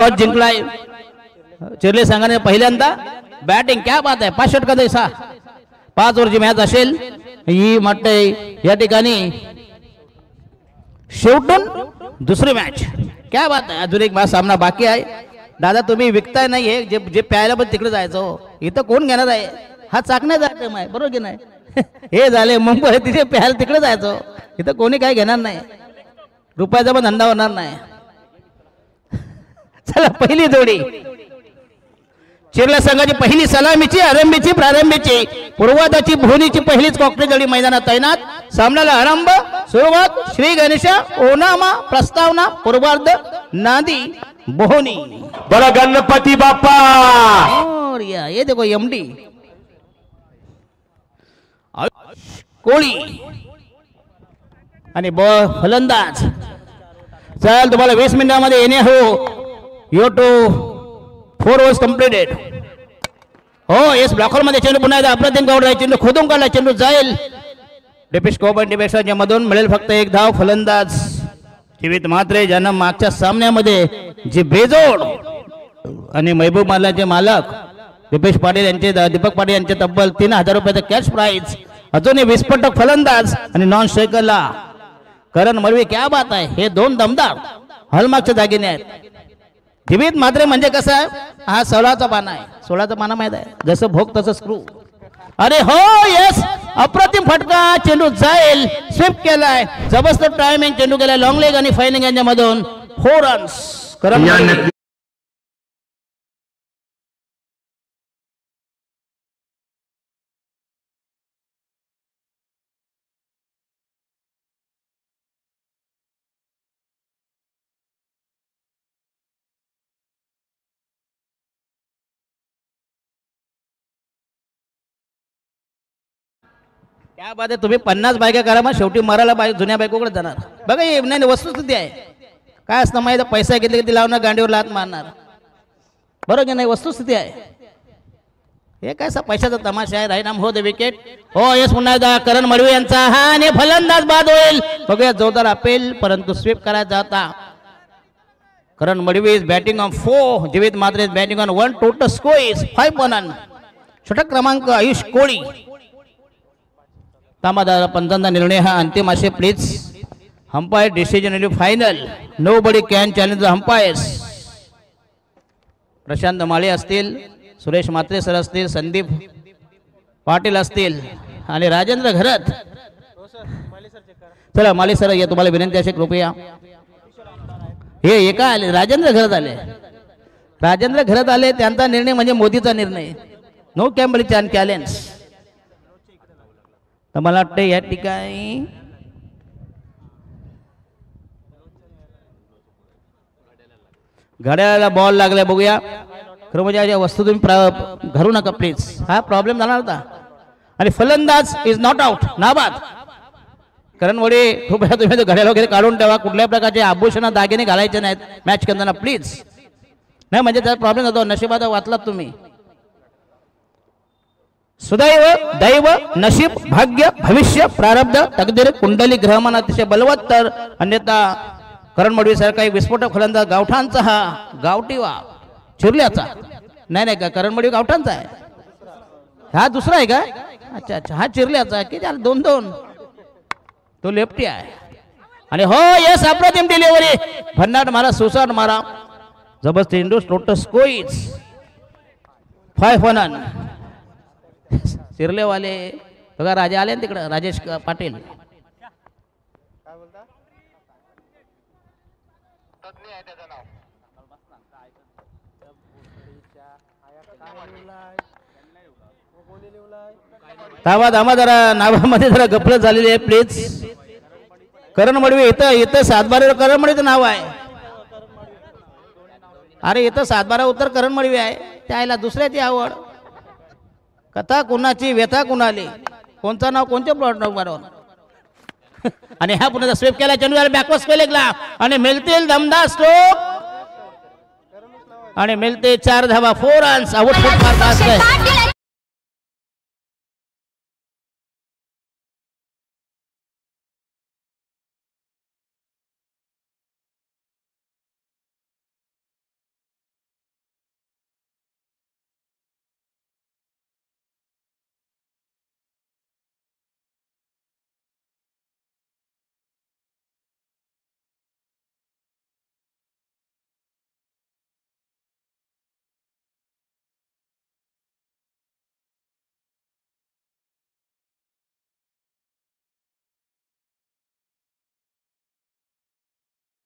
Toss जिंकलाय Chirle संघाने पहिल्यांदा batting क्या बात आहे 5 षटका दैसा 5 ओव्हरची मॅच असेल ही म्हटते या ठिकाणी शेवटून दुसरी मॅच क्या बात आहे अजून एक मॅच सामना बाकी आहे दादा तुम्ही विकताय नाही हे जे जे प्यायला पण तिकडे जायचं इथं कोण घेणार आहे हा चाकण्याचा आयटम आहे बरोबर की नाही हे झाले मुंबई तिथे प्यायला तिकडे जायचं इथं कोणी काय घेणार नाही रुपयाचा पण धंदा होणार नाही चला पहिली जोडी चिरला संघाची पहिली सलामीची आरंभीची प्रारंभीची पूर्वादाची भोनीची पहिलीच कॉकटेल जोडी मैदानात तैनात सामन्याला आरंभ सुरुवात श्री गणेशा ओनामा प्रस्तावना पूर्वार्ध नांदी बोहनी बड़ा गणपति बापा और ये देखो एमडी कोळी आणि फलंदाज चल तुम्हाला 20 मिनिटांमध्ये येणे हो यो टू 4 ओव्हर्स कंप्लीटेड हो येस ब्लॉकर मध्ये चेंडू पुन्हा एकदा अप्रतिम गौड चेंडू खोदून काढला चेंडू जाईल डिपिश कोबन डिपेक्सच्या मधून मिळेल फक्त एक धाव फलंदाज जीवित म्हात्रे ज्यांना मागच्या सामन्यामध्ये जे बेजोड आणि महबूब मालाचे मालक दीपेश पाटील यांचे दीपक पाटील यांचे तब्बल 3000 रुपयाचा कॅश प्राइज अजूनही विस्फोटक फलंदाज आणि नॉन स्ट्रायकरला करण मळवी क्या बात आहे हे दोन दमदार हॉलमार्कच्या दागिने आहेत जीवित म्हात्रे म्हणजे कसं आहे हा 16चा पाना आहे 16चा पाना माहित आहे जसं भोग तसं स्क्रू अरे हो यस अप्रतिम फटका चेंडू जाईल स्वीप केलाय जबरदस्त टायमिंग चेंडू केलाय लॉंग लेग आणि फायनिंग यांच्या मधून 4 रन्स करण क्या बात आहे तुम्ही 50 बायका करा मग शेवटी मराला जुन्या बायकोकडे जाणार बघा हे नाही वस्तुस्थिती आहे काय असतं माहिती पैसा घेतले की लावणार गांडीवर लात मारणार बरोबर की नाही वस्तुस्थिती आहे हे काय पैशाचा तमाशा आहे राईनाम हो दे विकेट हो येस पुन्हा एकदा करण मळवी यांचा हा आणि फलंदाज बाद होईल बघूया जोरदार अपेल परंतु स्वीप करायचा जाता करण मळवी इज बॅटिंग ऑन 4 जीवित Mhatre is batting on 1 total score is 5 run षटक क्रमांक आयुष कोळी तामादार पंचांचा निर्णय हा अंतिम असे please umpire decision is final nobody can challenge the umpires Prashant Male असतील सुरेश म्हात्रे सर असतील संदीप पाटील असतील आणि राजेंद्र घरत चला माळे सर या तुम्हाला विनंती असे कृपया हे एका आले राजेंद्र घरत आले राजेंद्र घरत आले त्यांचा निर्णय म्हणजे मोदीचा निर्णय नो कॅम्बल चॅन चॅलेंज तर मला वाटतं या ठिकाणी घड्याळाला बॉल लागलाय बघूया खरं म्हणजे या वस्तू तुम्ही घरू नका प्लीज हा प्रॉब्लेम झाला होता आणि फलंदाज इज नॉट आउट नाबाद करण वडे कृपया तुम्ही घड्याळ वगैरे काढून ठेवा कुठल्या प्रकारचे आभूषण दागिने घालायचे नाहीत मॅच करताना प्लीज नाही म्हणजे त्याचा प्रॉब्लेम होतो नशिबात वाचलात तुम्ही सुदैव दैव नशीब भाग्य भविष्य प्रारब्ध तकदीर कुंडली ग्रहमान अतिशय बलवत्तर अन्यथा करण मळवी सर काही विस्फोटक फलंदाज गावठांचा हा गावठी वा चिरल्याचा नाही का करण मळवी गावठांचा आहे हा दुसरा आहे का अच्छा अच्छा हा चिरल्याचा की झाला 2-2 तो लेफ्टी आहे आणि हो यस अप्रतिम डिलिव्हरी भन्नाट मारा सुसाट मारा जबरदस्त चेंडू टोटल स्कोर इज 5 रन चिरलेवाले बघा राजा आले तिकडं राजेश पाटील थांबा जरा नावामध्ये जरा गफलत झालेली आहे प्लीज करण मळवी इथं 7-12 करण मळवीचं नाव आहे अरे इथं 7-12 उत्तर करण मळवी आहे त्याला दुसऱ्याची आवड कथा कुणाची व्यथा कुणाली कोणचं नाव कोणत्या प्लॉट बरोबर आणि हा पुन्हा स्वीप केला चेंडू बॅकवर्ड स्पेलिंगला आणि मिळतील दमदार स्ट्रोक आणि मिळते 4 धावा 4 रन्स आउटपुट मारतात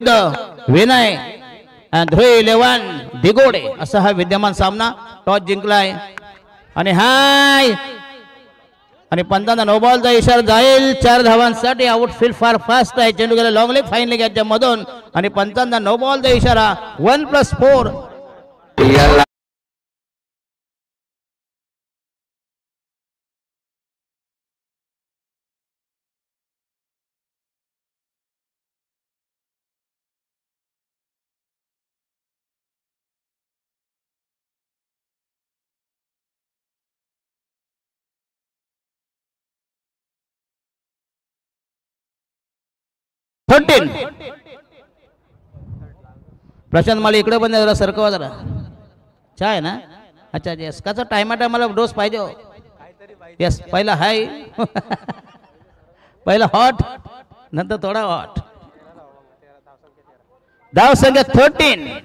विनय ध्रुव 11 दिगोडे असा हा विद्यमान सामना टॉस जिंकलाय आणि हाय आणि पंतांना नो बॉलचा इशारा जाईल 4 धावांसाठी आउटफील्ड फार फास्ट आहे चेंडू गेला लॉंग लेग फाईन लेग याच्या मधून आणि पंतांना नो बॉलचा इशारा 1+4 13 प्रशांत मला इकडे पण जरा सरकवा जरा चहा आहे ना अच्छा येस काचा टायमाला डोस पाहिजे येस पहिला हाय पहिला हॉट नंतर थोडा हॉट धाव संख्या 13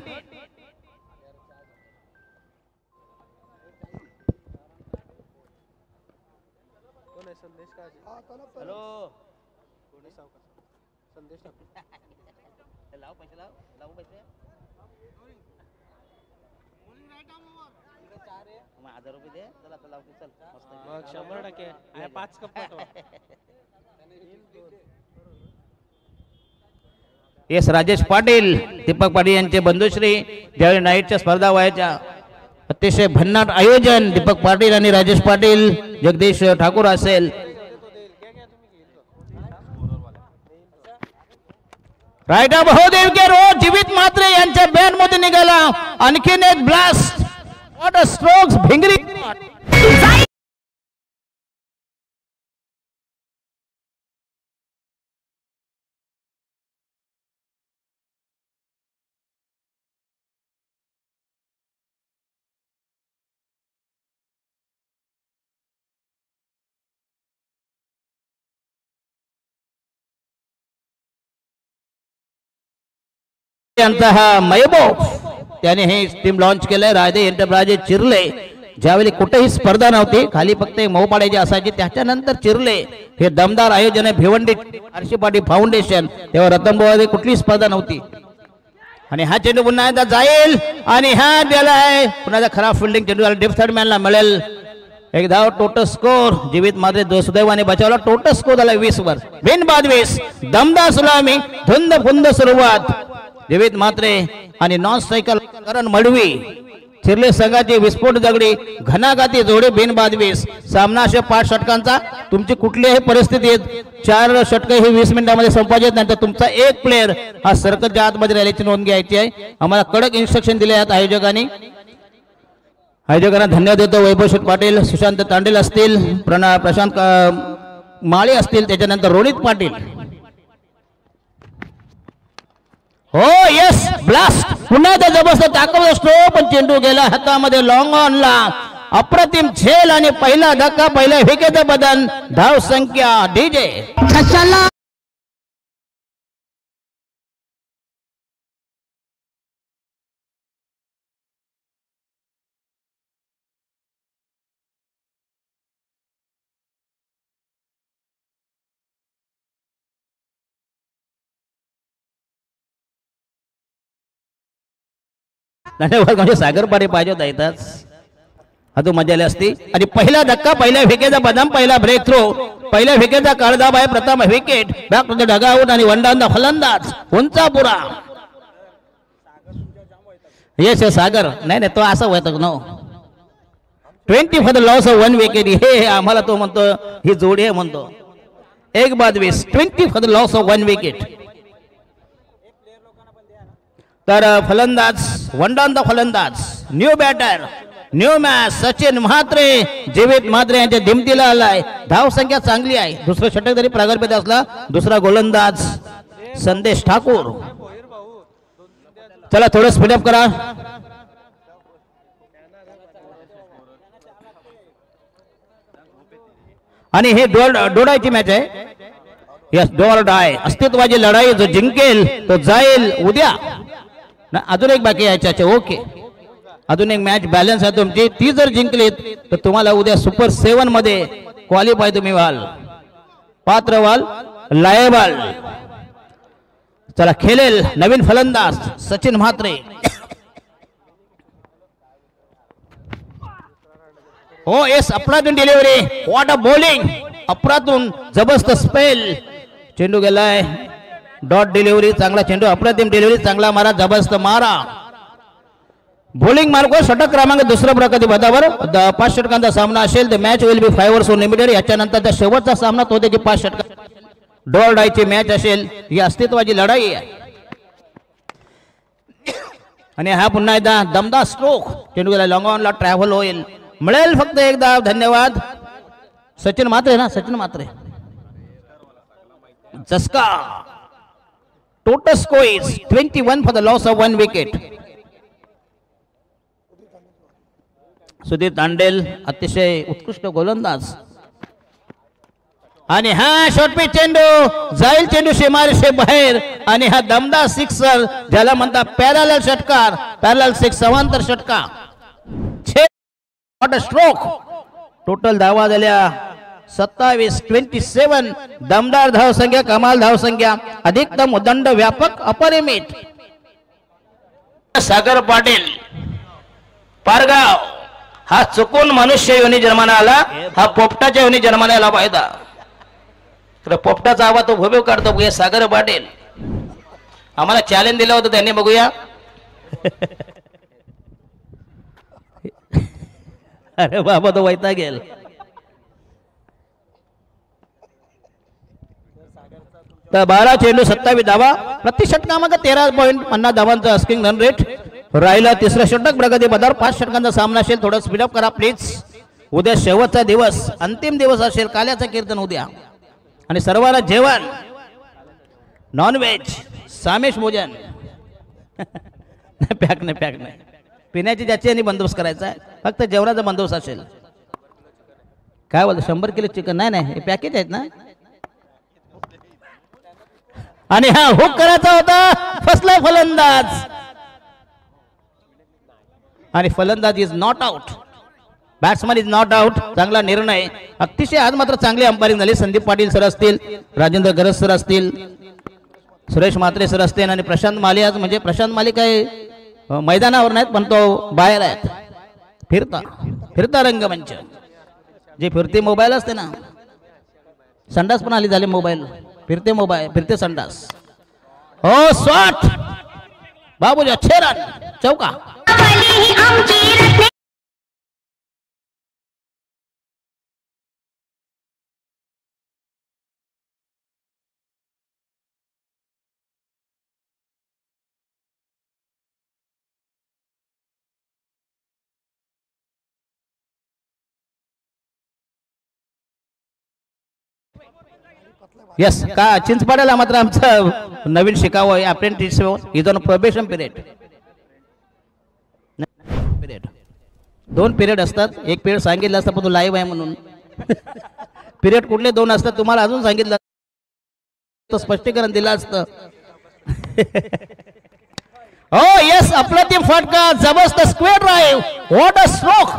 येस राजेश पाटील दीपक पाटील यांचे बंधुश्री ज्यावेळी नाईटच्या स्पर्धा व्हायच्या अतिशय भन्नाट आयोजन दीपक पाटील आणि राजेश पाटील जगदीश ठाकूर असेल रायडा बहुदेव के रोज जीवित मात्रे यांच्या बॅट मध्ये निघाला आणखीन एक ब्लास्ट व्हॉट अ स्ट्रोक्स भिंगरी यांचा हा महबूब त्याने हे टीम लॉन्च केलंय रायदे एंटरप्राइजेस चिरले ज्यावेळी कुठेही स्पर्धा नव्हती खाली फक्त मऊ पाडायची असायची त्याच्यानंतर चिरले हे दमदार आयोजन आहे भिवंडी आरशी पाटील फाउंडेशन तेव्हा रतनबुवा कुठली स्पर्धा नव्हती आणि हा चेंडू पुन्हा एकदा जाईल आणि हा दिलाय पुन्हा खराब फिल्डिंग चेंडू डिप थर्ड मॅनला मिळेल एक धाव टोटल स्कोर जीवित मात्र सुदैवाने बचावला टोटल स्कोर झाला 20 वर बिनबाद 20 दमदार सुलामी धुंद फुंद सुरुवात जीवित मात्रे आणि नॉन सायकल करण मडवी चिरले संघाची विस्फोट दगडी घनाघाती जोडे बिनबाद 20 सामना 5 षटकांचा तुमची कुठलीही परिस्थितीत 4 षटक ही 20 मिनिटांमध्ये संपादित नाही तर तुमचा एक प्लेअर हा सर्कलच्या आतमध्ये राहिल्याची नोंद घ्यायची आहे आम्हाला कडक इन्स्ट्रक्शन दिले आहेत आयोजकांना धन्यवाद देतो वैभव शेठ पाटील सुशांत तांडेल असतील प्रशांत माळे असतील त्याच्यानंतर रोहित पाटील हो यस ब्लास्ट पुन्हा त्या जबरदस्त ताकद असतो पण चेंडू गेला हातामध्ये लॉंग ऑनला अप्रतिम झेल आणि पहिला धक्का पहिल्या विकेटचं बदल धाव संख्या डीजे म्हणजे सागर पारे पाहिजे होता इथंच हा मजा आली असती आणि पहिला धक्का पहिल्या विकेटचा बदाम पहिला ब्रेक थ्रो पहिल्या विकेटचा काळदाब आहे प्रथम wicket back to the dugout आणि वनडाऊन फलंदाज उंचापुरा येस सागर नाही तो असं होतं no 20 for the loss of 1 wicket हे आम्हाला तो म्हणतो ही जोडी आहे म्हणतो एक बाद 20 20 for the loss of 1 wicket तर फलंदाज वनडाऊन द फलंदाज new batter new match Sachin Mhatre Jivit Mhatre यांच्या दिमतीला आलाय धाव संख्या चांगली आहे दुसरं षटक जरी प्रागल्भ्यात असला दुसरा गोलंदाज संदेश ठाकूर चला थोडं स्पीडअप करा आणि हे डोळायची मॅच आहे यस डो ऑर डाय अस्तित्वाची लढाई जो जिंकेल तो जाईल उद्या अजून एक बाकी आहे चाचा ओके अजून एक मॅच बॅलन्स आहे तुमची ती जर जिंकलीत तर तुम्हाला उद्या सुपर 7 मध्ये क्वालिफाय तुम्ही व्हाल पात्र व्हाल लायबल चला खेळेल नवीन फलंदाज सचिन म्हात्रे. हो येस अप्रतिम डिलिव्हरी. What a bowling. अप्रतिम जबरदस्त स्पेल. चेंडू गेलाय डॉट डिलिव्हरी. चांगला चेंडू. अप्रतिम डिलिव्हरी. चांगला मारा. जबरदस्त मारा. बॉलिंग मार्को षटक क्रमांक दुसऱ्या प्रगती पदावर 5 षटकांचा सामना असेल. The match will be 5 overs limited. याच्यानंतरचा शेवटचा सामना तो देखील 5 षटक डॉल डायची मॅच असेल. ही अस्तित्वाची लढाई आहे. आणि हा पुन्हा एकदा दमदार स्ट्रोक. चेंडू गेला लॉंग ऑनला. ट्रॅव्हल होईल. मिळेल फक्त एकदा. धन्यवाद. सचिन म्हात्रे ना. सचिन म्हात्रे. जस्का. Total score is 21 for the loss of 1 wicket. Sudhir Tandel अतिशय उत्कृष्ट गोलंदाज. आणि हा शॉर्टपिच चेंडू जाईल. चेंडू सीमारेषे बाहेर. आणि हा दमदार सिक्सर ज्याला म्हणतात पॅरलल षटकार. पॅरलल सिक्स समांतर षटकार. स्ट्रोक. टोटल धावा झाल्या 27. दमदार धावसंख्या. कमाल धावसंख्या. अधिकतम उदंड. व्यापक. अपरिमित. सागर पाटील पारगाव. हा चुकून मनुष्य योनी जन्माला आला. हा पोपटाच्या योनी जन्माला आला पाहिजे. पोपटाचा आवाज तो भोबेव काढतो. बघूया सागर पाटील. आम्हाला चॅलेंज दिलं होतं त्यांनी. बघूया. अरे बाबा तो वैता गेल. तर 12 चेंडू 27 धावा. प्रति षटकामागे 13.50 धावांचा अस्किंग रन रेट. राहिला तिसरं षटक प्रगती पदावर. 5 षटकांचा सामना असेल. थोडं स्पीडअप करा प्लीज. उद्या शेवटचा दिवस. अंतिम दिवस असेल. काल्याचं कीर्तन उद्या. आणि सर्वांना जेवण नॉनव्हेज सामेश भोजन. पॅक नाही. पिण्याची ज्याची आणि बंदोबस्त करायचा आहे. फक्त जेवणाचा बंदोबस्त असेल. काय बोलतो 100 किलो चिकन. नाही हे पॅकेज आहेत ना. आणि हा हुक करायचा होता. फसला फलंदाज. आणि फलंदाज is not out. Batsman is not out. चांगला निर्णय. अतिशय आज मात्र चांगली अंपायरिंग झाली. संदीप पाटील सर असतील. राजेंद्र गरज सर असतील. सुरेश म्हात्रे सर असतील. आणि प्रशांत माली. आज म्हणजे प्रशांत माली काय मैदानावर नाहीत पण तो बाहेर आहेत. फिरता रंगमंच. जे फिरते मोबाईल असते ना. संडास पण आली झाले मोबाईल. फिरते मोबाईल. फिरते संडास. हो शॉट. बाबूजी अच्छे रन. चौका. यस का चिंचपाड्याला मात्र आमचं नवीन शिकावं आहे. Apprentice is on probation period. 2 period असतात. एक पिरियड सांगितलं असतं पण तो लाईव्ह आहे म्हणून. पिरियड कुठले 2 असतात तुम्हाला अजून सांगितलं तर स्पष्टीकरण दिलं असतं. हो यस अप्रतिम फटका. जबरदस्त square drive. What a stroke.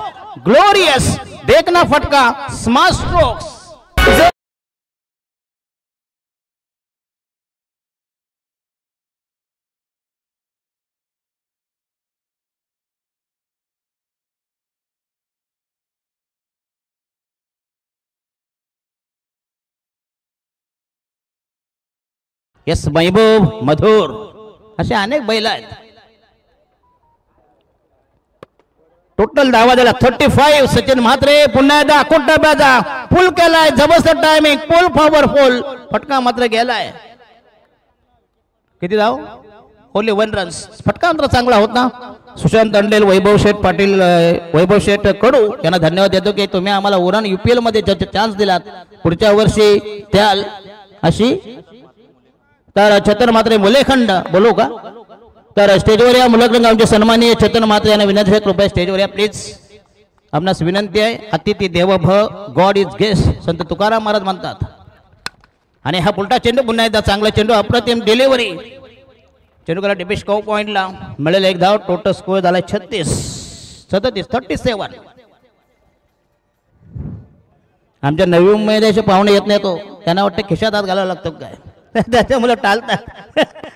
Glorious. देखना फटका. Smart strokes. यस महबूब मधुर असे अनेक बैल आहेत. टोटल धावा झाला 35. सचिन म्हात्रे पुन्हा एकदा कुट्टाब्याचा फुल केलाय. जबरदस्त टायमिंग. फुल पॉवरफुल फटका मात्र गेलाय. किती धाव. Only 1 runs. फटका मात्र चांगला होता. सुशांत अंडेल. वैभव शेठ पाटील. वैभव शेठ कडू यांना धन्यवाद देतो की तुम्ही आम्हाला उरण UPL मध्ये चान्स दिलात. पुढच्या वर्षी त्याल अशी. तर चेतन म्हात्रे मुलेखंड बोलू का. तर स्टेजवर या. मुलग्न गावचे सन्माननीय चेतन म्हात्रे यांना विनंती आहे कृपया स्टेजवर या प्लीज. आपणास विनंती आहे. अतिथी देव भ गॉड इज गेस्ट संत तुकाराम महाराज म्हणतात. आणि हा पुलटा चेंडू पुन्हा एकदा चांगला चेंडू. अप्रतिम डिलिव्हरी. चेंडू करा डिपिश कौ पॉइंटला. मिळेल 1 धाव. टोटल स्कोर झाला 37. आमच्या नवी मुंबईचे पाहुणे येत नाही तो त्यांना वाटतं खिशात हात घालावा लागतो काय. त्याच्यामुळे टाळतात.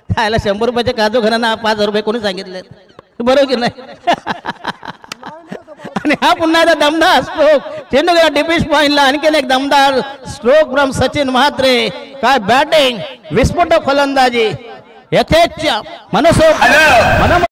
त्याला 100 रुपयाचे काजू घरांना 5,000 रुपये कोणी सांगितले, बरोबर की नाही? आणि हा पुन्हा एकदा दमदार स्ट्रोक, चेंडू गेला डिपिश पॉइंटला. आणखीन एक दमदार स्ट्रोक फ्रॉम सचिन म्हात्रे. काय बॅटिंग, विस्फोटक फलंदाजी, यथेच्छ मनसोक्त.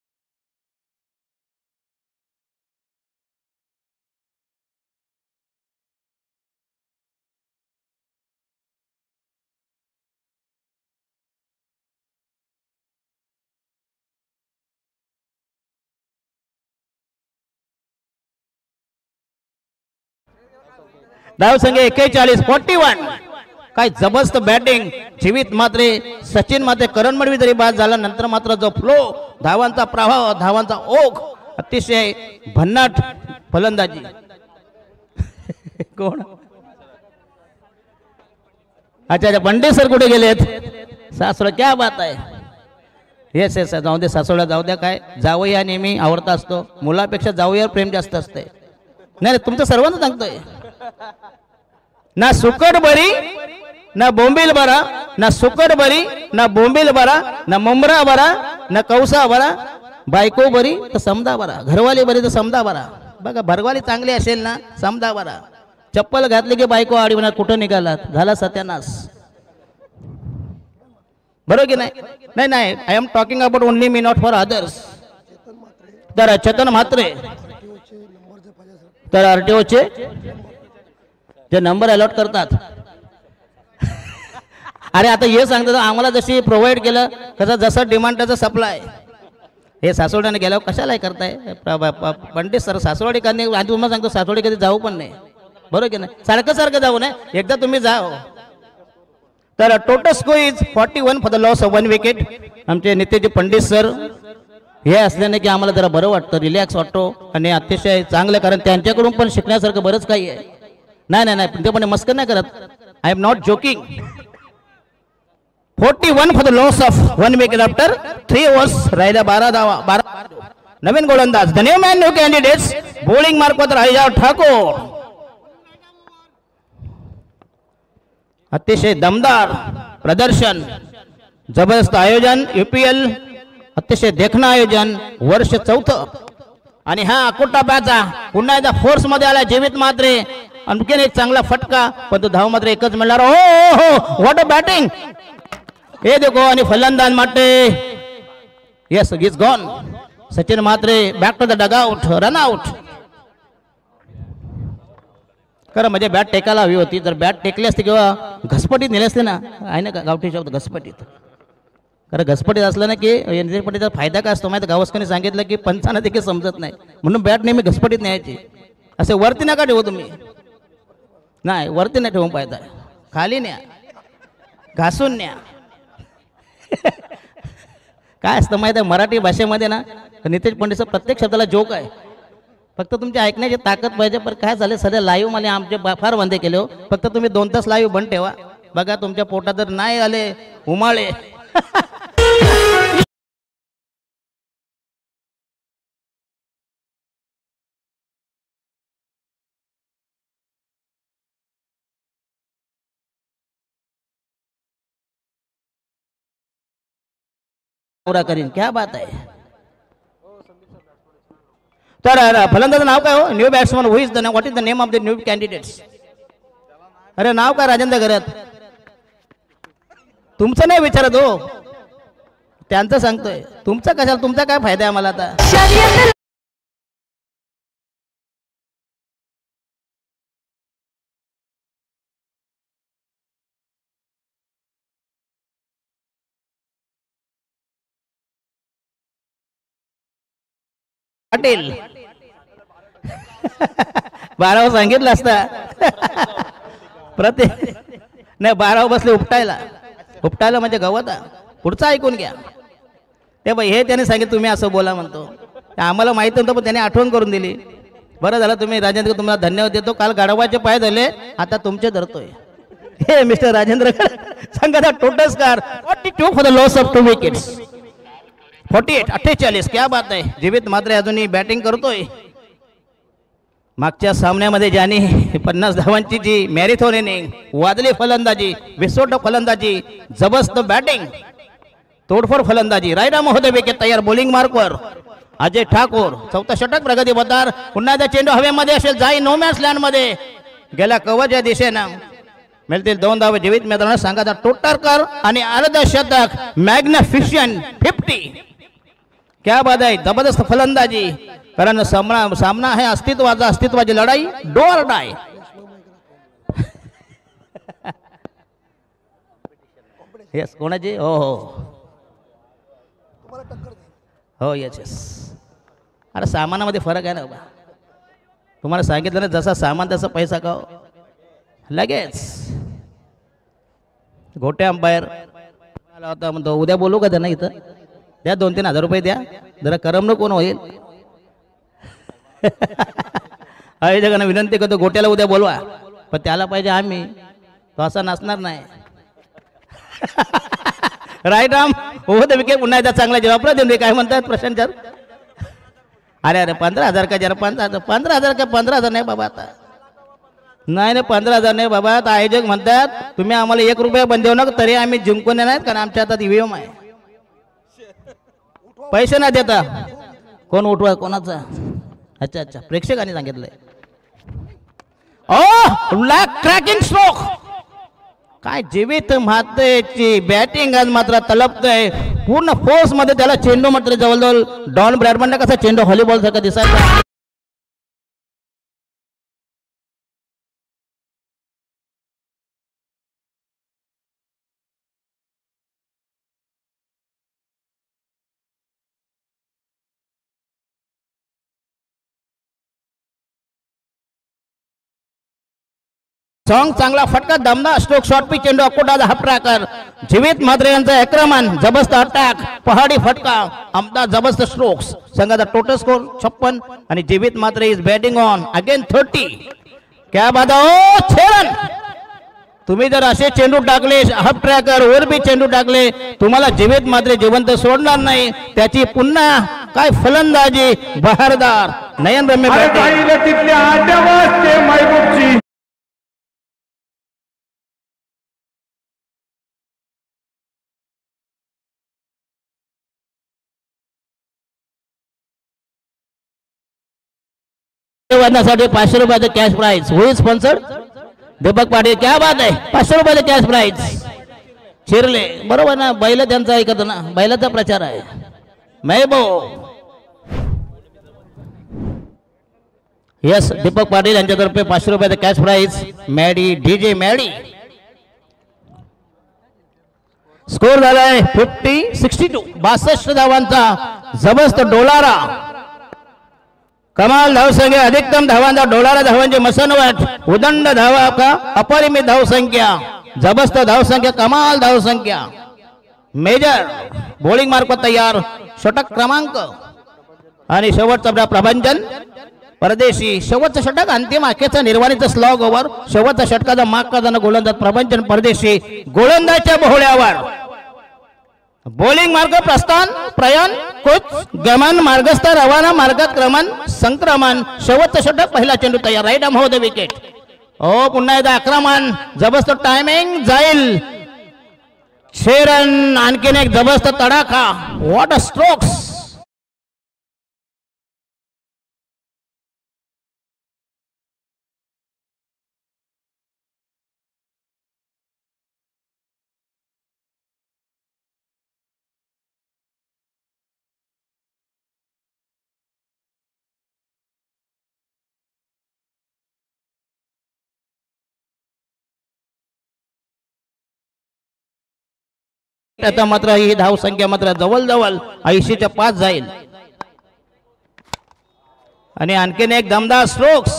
धाव संख्या 41, 41. काय जबरदस्त बॅटिंग, जीवित मात्रे, सचिन मात्रे, करण मडवी जरी बाद झाला, नंतर मात्र जो फ्लो, धावांचा प्रवाह, धावांचा ओघ, अतिशय भन्नाट फलंदाजी. कोण? अच्छा, पंडित सर कुठे गेलेत? सासोळा, क्या बात आहे. येस येस, जाऊ दे सासोळा, जाऊ द्या. काय जावई हा नेहमी आवडता असतो, मुलापेक्षा जावईवर प्रेम जास्त असते. नाही तुमचं सर्वांना सांगतोय. ना सुकट बरी ना बोंबील बरा, ना सुकट बरी ना बोंबील बरा, ना मुंबरा बरा ना कौसा बरा, बायको बरी तर समदा बरा, घरवाली बरी तर समदा बरा. बघा, भरवाली चांगली असेल ना, समदा बरा. चप्पल घातली की बायको आडी म्हणा, कुठं निघालात, झाला सत्यानाश, बरोबर की नाही? नाही नाही, I am talking about only me, not for others. तर चेतन म्हात्रे, तर आरटीओचे जे नंबर अलॉट करतात. अरे आता हे सांगतात आम्हाला जशी प्रोव्हाइड केलं कसं, जसं डिमांड त्याचं सप्लाय. हे सासवड्याने गेल्यावर कशाला करताय पंडित सर? सासवडीकरांनी आधी तुम्हाला सांगतो, सासवडी कधी जाऊ पण नाही, बरोबर की नाही? सारखं सारखं जाऊ नये, एकदा तुम्ही जाओ. तर total score is 41 for the loss of 1 wicket. आमचे नेतेजी पंडित सर हे असल्याने की आम्हाला जरा बरं वाटतं, रिलॅक्स वाटतो आणि अतिशय चांगलं, कारण त्यांच्याकडून पण शिकण्यासारखं बरंच काही आहे. नाही नाही नाही, ते पण मस्कर नाही करत, I am not joking. 41 for the loss of 1 wicket after 3 overs. राहिल्या 12 धावा. 12 नवीन गोलंदाज, the new man new candidates. Bowling मार्फत राहिजाव ठाकूर. अतिशय दमदार प्रदर्शन, जबरदस्त आयोजन, यूपीएल अतिशय देखणं आयोजन, वर्ष 4थं. आणि हा अकोटा बॅचा पुन्हा एकदा फोर्स मध्ये आला, जीवित मात्रे. आणखीन एक चांगला फटका, पण तो धाव मात्र एकच मिळणार. हो हो, व्हॉट अ बॅटिंग, हे देखो. आणि फलंदाज माटे, yes, is gone. Sachin Mhatre back to the dugout, run out. खरं म्हणजे बॅट टेकायला हवी होती, जर बॅट टेकली असते किंवा घसपटीत नेले असते ना, आहे ना का गावठी शब्द घसपटीत. कारण घसपटीत असलं ना की घसपटीचा फायदा काय असतो माहिती? गावस्करांनी सांगितलं की पंचांना देखील समजत नाही, म्हणून बॅट नेहमी घसपटीत न्यायची. असे वरती नका ठेवू तुम्ही, नाही वरती नाही ठेवून पाहिजे, खाली न्या, घासून न्या. काय असतं माहिती आहे मराठी भाषेमध्ये ना, नितेश पंडितचा प्रत्येक शब्दाला जोक आहे. फक्त तुमची ऐकण्याची ताकद पाहिजे. पण काय झालं, सध्या लाईव्ह मध्ये आमचे फार बंद केले हो. फक्त तुम्ही 2 तास लाईव्ह बंद ठेवा, बघा तुमच्या पोटात जर नाही आले उमाळे करीन. क्या बात आहे. तर फलंदाज नाव काय हो? New batsman, who is the what is the name of the new candidates? अरे नाव काय राजेंद्र घरात? तुमचं नाही विचारत हो, त्यांचं सांगतोय. तुमचा कशाला, तुमचा काय फायदा आहे आम्हाला आता? पाटील 12 सांगितलं असता नाही 12 बसले उपटायला म्हणजे गवत. पुढचं ऐकून घ्या. ते बाई हे त्याने सांगितलं तुम्ही असं बोला म्हणतो, आम्हाला माहित नव्हतं पण त्याने आठवण करून दिली. बरं झालं तुम्ही राजेंद्र, तुम्हाला धन्यवाद देतो. काल गाढवाचे पाय झाले, आता तुमचे धरतोय. हे मिस्टर राजेंद्र संघाचा total score 42 for the loss of 2 wickets. 48, 48. क्या बात आहे. जीवित मात्र अजूनही बॅटिंग करतोय. मागच्या सामन्यामध्ये ज्याने 50 धावांची जी मॅरेथॉन इनिंग, वादळी फलंदाजी, विस्फोटक फलंदाजी, जबरदस्त बॅटिंग, तोडफोड फलंदाजी, रायडा महोदय विकेट तयार, बॉलिंग मार्कवर अजय ठाकूर, चौथा षटक प्रगती पथार, पुन्हा एकदा चेंडू हवेमध्ये असेल, जाई नो मॅच लँड मध्ये गेल्या कवच या दिशेनं मिळतील 2 धावा जीवित मैदानात सांगाचा टोटरकर आणि अर्धशतक मॅग्निफिशियंट 50. क्या बात आहे, जबरदस्त फलंदाजी, कारण सामना आहे अस्तित्वाची लढाई, डो ऑर डाय. येस, कोणाची? हो हो हो, येस येस. अरे सामानामध्ये फरक आहे ना बाबा, तुम्हाला सांगितलं ना, जसा सामान तसा पैसा का लगेच. गोटे अंपायर आला होता, म्हणतो उद्या बोलू का त्यांना, इथं द्या 2-3 हजार रुपये द्या, जरा करमणूक कोण होईल. आयोजकांना विनंती करतो, गोट्याला उद्या बोलवा, पण त्याला पाहिजे आम्ही, तो असा नसणार नाही. राईट राम हो दे विकेट, पुन्हा एकदा चांगला जवाब देऊन काय म्हणतात प्रशांत सर. अरे 15,000 का, जरा 15,000 का, 15,000 नाही बाबा, आता नाही 15,000 नाही बाबा. आता आयोजक म्हणतात तुम्ही आम्हाला 1 रुपया पण देऊ नका, तरी आम्ही जिंकून येणार, कारण आमच्या हातात ईव्हीएम आहे. पैसे नाही देता, कोण उठवा कोणाचा. अच्छा अच्छा, प्रेक्षकांनी सांगितलंय. ओ लॅक क्रॅकिंग स्ट्रोक, काय जीवित मातेची बॅटिंग आज मात्र तलपतंय पूर्ण फोर्स मध्ये. त्याला चेंडू मात्र जवळजवळ डॉन ब्रॅडमनला कसा चेंडू व्हॉलीबॉल सारखा दिसायचा. सॉंग चांगला फटका, दमदार स्ट्रोक, शॉर्ट पिच चेंडू, अकोटाचा हाफ ट्रॅकर, जीवित म्हात्रे यांचं आक्रमण, जबरदस्त अटॅक, पहाडी फटका, आमदार जबरदस्त स्ट्रोक्स. संघाचा टोटल स्कोर 56 आणि जीवित Mhatre is batting on again 30. क्या बात आहे, ओ छेडन, तुम्ही जर असे चेंडू टाकले, हाफ ट्रॅकर वर बी चेंडू टाकले, तुम्हाला जीवित म्हात्रे जिवंत सोडणार नाही. त्याची पुन्हा काय फलंदाजी, बहारदार नयनरम्य बॅटिंग. वाजण्यासाठी 500 रुपयाचं कॅश प्राइज. होईल स्पॉन्सर्ड दीपक पाटील. क्या बात आहे, 500 रुपयाचं कॅश प्राइज. चिरले बरोबर ना, बैल त्यांचा ऐकत ना, बैलाचा प्रचार आहे. महबूब यस, दीपक पाटील यांच्यातर्फे 500 रुपयाचं cash prize. Maddy DJ Maddy. Score झालाय 50-62, 62 धावांचा जबरदस्त डोलारा. कमाल धावसंख्या, अधिकतम धावांचा डोलारा, धावांची मसनवट, उदंड धावा का, अपरिमित धावसंख्या, जबरदस्त धावसंख्या, कमाल धावसंख्या. मेजर बॉलिंग मार्फत तयार, षटक क्रमांक आणि शेवटचा प्रभंजन परदेशी. शेवटचं षटक, अंतिम अखेरचा निर्वाणीचा स्लॉग ओव्हर, शेवटचा षटकाचा माग करताना गोलंदाज प्रभंजन परदेशी. गोलंदाजच्या बोहळ्यावर बॉलिंग मार्ग प्रस्थान, प्रयाण, कुच, गमन, मार्गस्थ, रवाना, मार्गात क्रमण, संक्रमण. शेवटचं षटक, पहिला चेंडू तयार, राईट आर्म होते विकेट. ओ पुन्हा एकदा आक्रमण, जबरदस्त टायमिंग, जाईल 6 रन, आणखीन एक जबरदस्त तडाखा. What a strokes. आता मात्र ही धाव संख्या मात्र जवळजवळ 80च्या 5 जाईल. आणि आणखीन एक दमदार स्ट्रोक्स.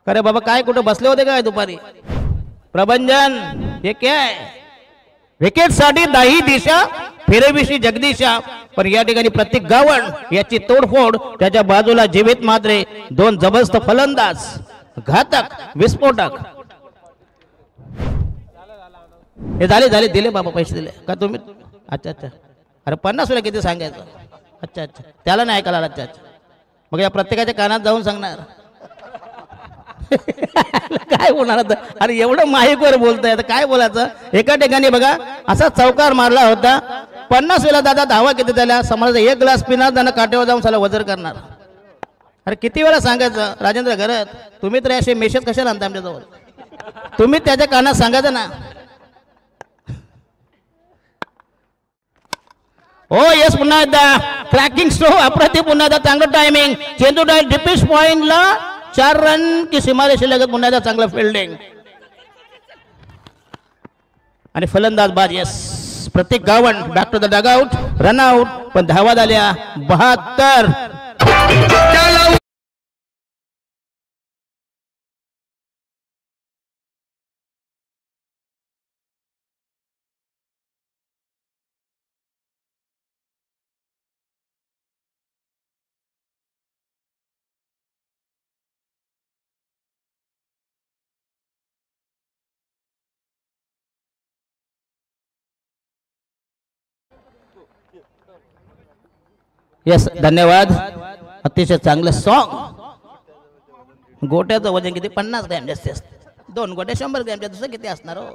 अरे बाबा काय कुठे बसले होते काय दुपारी? प्रभंजन हे काय विकेट साठी दाही दिशा, फिरविशी जगदीशा. पण या ठिकाणी प्रत्येक गावण याची तोडफोड, त्याच्या बाजूला जीवित मात्रे, 2 जबरदस्त फलंदाज, घातक, विस्फोटक. हे झाले दिले बाबा, पैसे दिले का तुम्ही? अच्छा अच्छा, अरे 50 वेळा किती सांगायचं? अच्छा अच्छा, त्याला नाही ऐकायला. अच्छा अच्छा, मग या प्रत्येकाच्या कानात जाऊन सांगणार काय बोलणार आता? अरे एवढं माईकवर बोलताय आता काय बोलायचं. एका ठिकाणी बघा असा चौकार मारला होता, 50 वेळा दादा धावा किती झाल्या, समाजाचा 1 ग्लास पिणार, त्यांना काटेवर जाऊन साला वजर करणार. अरे किती वेळा सांगायचं राजेंद्र घरात, तुम्ही तर असे मेसेज कशाला आणता आमच्याजवळ, तुम्ही त्याच्या कानात सांगायचं ना. हो येस, पुन्हा एकदा क्रॅकिंग स्ट्रो अप्रतिम, पुन्हा एकदा चांगलं टायमिंग, चेंडू डायरेक्ट डिपिश पॉइंटला 4 रन की सीमारेषे लगत, पुन्हा एकदा चांगलं फिल्डिंग आणि फलंदाज बाद. येस, प्रत्येक Gawand back to the dugout, run out, पण धावा झाल्या 72. येस, धन्यवाद. अतिशय चांगलं सॉन्ग. गोट्याचं वजन किती? 50 ग्रॅम जास्ती असतं. 2 गोट्या 100 ग्रॅमच्या, दुसरं किती असणार हो?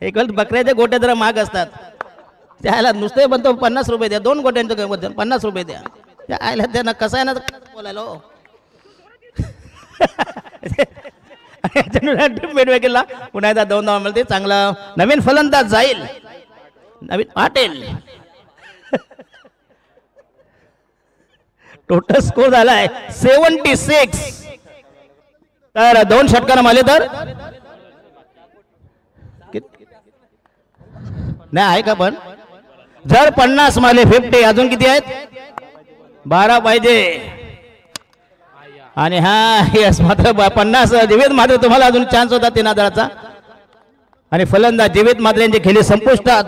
एक बकऱ्याच्या गोट्या जरा महाग असतात, त्याला नुसते बनतो 50 रुपये द्या, 2 गोट्यांचं वजन 50 रुपये द्या. त्या आयला त्यांना कसं आहे ना बोलायला हो. केला पुन्हा एकदा 2 धावा मिळते. चांगला नवीन फलंदाज जाईल, नवीन पाटील. टोटल स्कोर झालाय 76. तर 2 षटकार मारले तर नाही आहे का? पण जर 50 मारले 50, अजून किती आहेत? 12 पाहिजे. आणि हा यस, मात्र 50 जीवित मात्र तुम्हाला अजून चान्स होता 3 हजाराचा. आणि फलंदाज जीवित मात्र यांची खेळी संपुष्टात.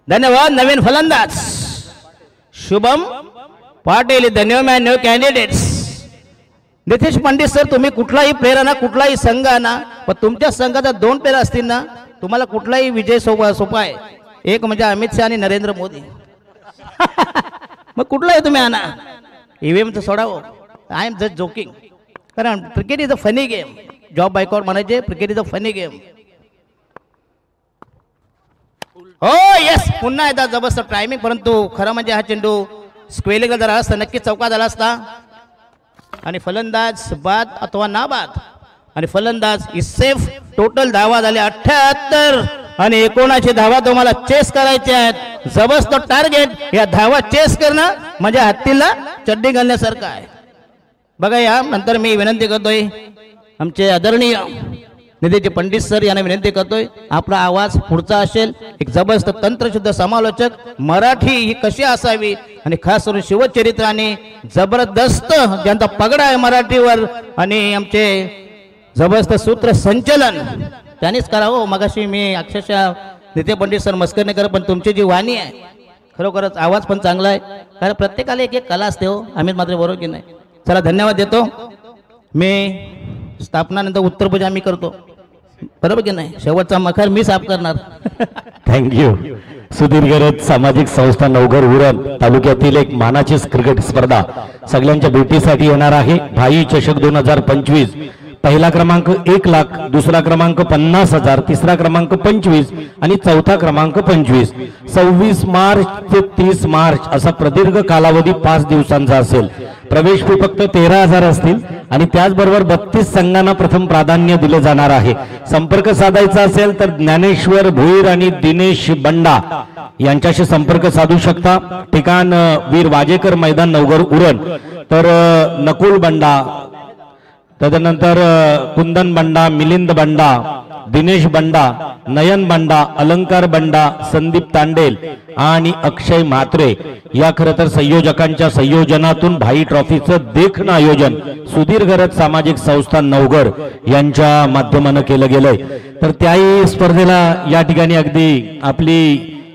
धन्यवाद. नवीन फलंदाज शुभम पाटील, धन्यवाद. New candidates Nitesh Pandit sir, तुम्ही कुठलाही प्लेअर आणा, कुठलाही संघ आणा, पण तुमच्या संघाचा 2 प्लेअर असतील ना, तुम्हाला कुठलाही विजय सोपा आहे. एक म्हणजे अमित शहा आणि नरेंद्र मोदी. मग कुठलाही तुम्ही आणा, ईव्हीएमचं सोडावं. I am just joking. कारण cricket is a funny game. जॉब बायकॉर म्हणायचे cricket is a funny game. हो येस, पुन्हा एकदा जबरदस्त टायमिंग, परंतु खरं म्हणजे हा चेंडू स्क्वेअरला जर असता नक्कीच चौका झाला असता. आणि फलंदाज बाद अथवा नाबाद. आणि फलंदाज इज सेफ. टोटल धावा झाले 78 आणि 79 धावा तुम्हाला चेस करायचे आहेत. जबरदस्त टार्गेट. या धावा चेस करणं म्हणजे हत्तीला चड्डी घालण्यासारखं आहे. बघा या नंतर मी विनंती करतोय आमचे आदरणीय नितेश पंडित सर यांना विनंती करतोय, आपला आवाज पुढचा असेल. एक जबरदस्त तंत्रशुद्ध समालोचक, मराठी ही कशी असावी आणि खास करून शिवचरित्र आणि जबरदस्त ज्यांचा पगडा आहे मराठीवर आणि आमचे जबरदस्त सूत्र संचलन त्यांनीच करावं. मगाशी मी अक्षरशः नितेश पंडित सर मस्कर नाही करत, पण तुमची जी वाणी आहे खरोखरच आवाज पण चांगला आहे. कारण प्रत्येकाला एक एक कला असते हो. आम्ही मात्र बरोबर की नाही. चला धन्यवाद देतो. मी स्थापनानंतर उत्तरपूजा मी करतो, बरोबर की नाही. शेवटचा मखर मी साफ करणार. थँक्यू. सुदीर्घ सामाजिक संस्था नवघर उरण तालुक्यातील एक मानाची क्रिकेट स्पर्धा सगळ्यांच्या भेटीसाठी येणार आहे. भाई चषक 2025. पहिला क्रमांक 1 लाख, दुसरा क्रमांक 50,000, तिसरा क्रमांक 25 आणि चौथा क्रमांक 25. 26 मार्च ते 30 मार्च असा प्रदीर्घ कालावधी 5 दिवसांचा असेल. प्रवेश फी फक्त 13,000 असतील आणि त्याचबरोबर 32 संघांना प्रथम प्राधान्य दिले जाणार आहे. संपर्क साधायचा असेल तर ज्ञानेश्वर भोईर आणि दिनेश बंडा यांच्याशी संपर्क साधू शकता. ठिकाण वीर वाजेकर मैदान नवघर उरण. तर नकुल बंडा, तदनंतर कुंदन बंडा, मिलिंद बंडा, दिनेश बंडा, नयन बंडा, अलंकार बंडा, संदीप तांडेल आणि अक्षय म्हात्रे या खरं तर संयोजकांच्या संयोजनातून भाई ट्रॉफीचं देखणं आयोजन सुधीर गरज सामाजिक संस्था नवघर यांच्या माध्यमानं केलं गेलंय. तर त्याही स्पर्धेला या ठिकाणी अगदी आपली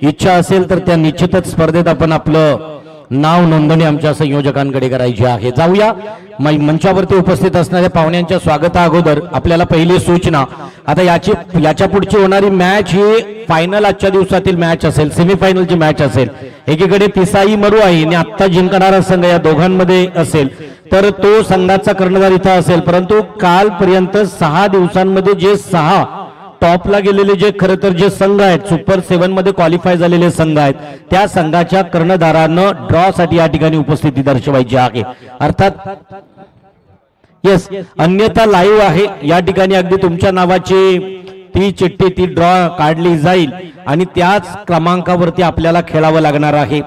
इच्छा असेल तर त्या निश्चितच स्पर्धेत आपण आपलं नाव नोंदणी आमच्या संयोजकांकडे करायची आहे. जाऊया मंचावरती उपस्थित असणाऱ्या पाहुण्यांच्या स्वागता अगोदर आपल्याला पहिली सूचना, आता याच्या पुढची होणारी मॅच ही फायनल आजच्या दिवसातील मॅच असेल, सेमीफायनलची मॅच असेल. एकीकडे तिसाई मरू आहे आणि आत्ता जिंकणारा संघ या दोघांमध्ये असेल तर तो संघाचा कर्णधार इथं असेल. परंतु कालपर्यंत 6 दिवसांमध्ये जे 6 टॉपला गेलेले जे खरं तर जे संघ आहेत, सुपर 7 मध्ये क्वालिफाय झालेले संघ आहेत, त्या संघाच्या कर्णधारानं ड्रॉ साठी या ठिकाणी उपस्थिती दर्शवायची आहे. अर्थात येस, अन्यथा लाईव्ह आहे या ठिकाणी. अगदी तुमच्या नावाची ती चिठ्ठी ती ड्रॉ काढली जाईल आणि त्याच क्रमांकावरती आपल्याला खेळावं लागणार आहे.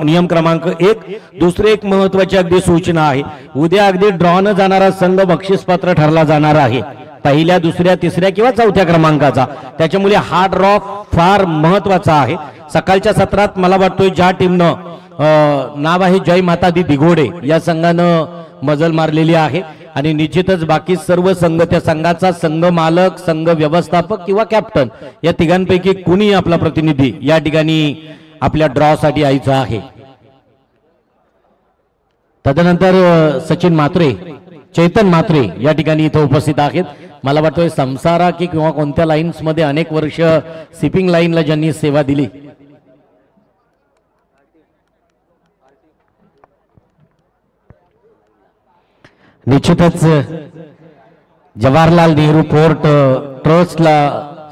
नियम क्रमांक 1. दुसरी एक महत्वाची अगदी सूचना आहे, उद्या अगदी ड्रॉ न जाणारा संघ बक्षीसपात्र ठरला जाणार आहे, पहिल्या, दुसऱ्या, तिसऱ्या किंवा चौथ्या क्रमांकाचा. त्याच्यामुळे हा ड्रॉ फार महत्वाचा आहे. सकाळच्या सत्रात मला वाटतोय ज्या टीमनं नाव आहे जय माता दी दिघोडे या संघानं मजल मारलेली आहे आणि निश्चितच बाकी सर्व संघ, त्या संघाचा संघ मालक, संघ व्यवस्थापक किंवा कॅप्टन या तिघांपैकी कुणी आपला प्रतिनिधी या ठिकाणी आपल्या ड्रॉ साठी यायचा आहे. तदनंतर सचिन म्हात्रे, चैतन म्हात्रे या ठिकाणी इथं उपस्थित आहेत. मला वाटतोय संसारा की किंवा कोणत्या लाईन्स मध्ये अनेक वर्ष सिपिंग लाईनला ज्यांनी सेवा दिली. निश्चितच जवाहरलाल नेहरू पोर्ट ट्रस्टला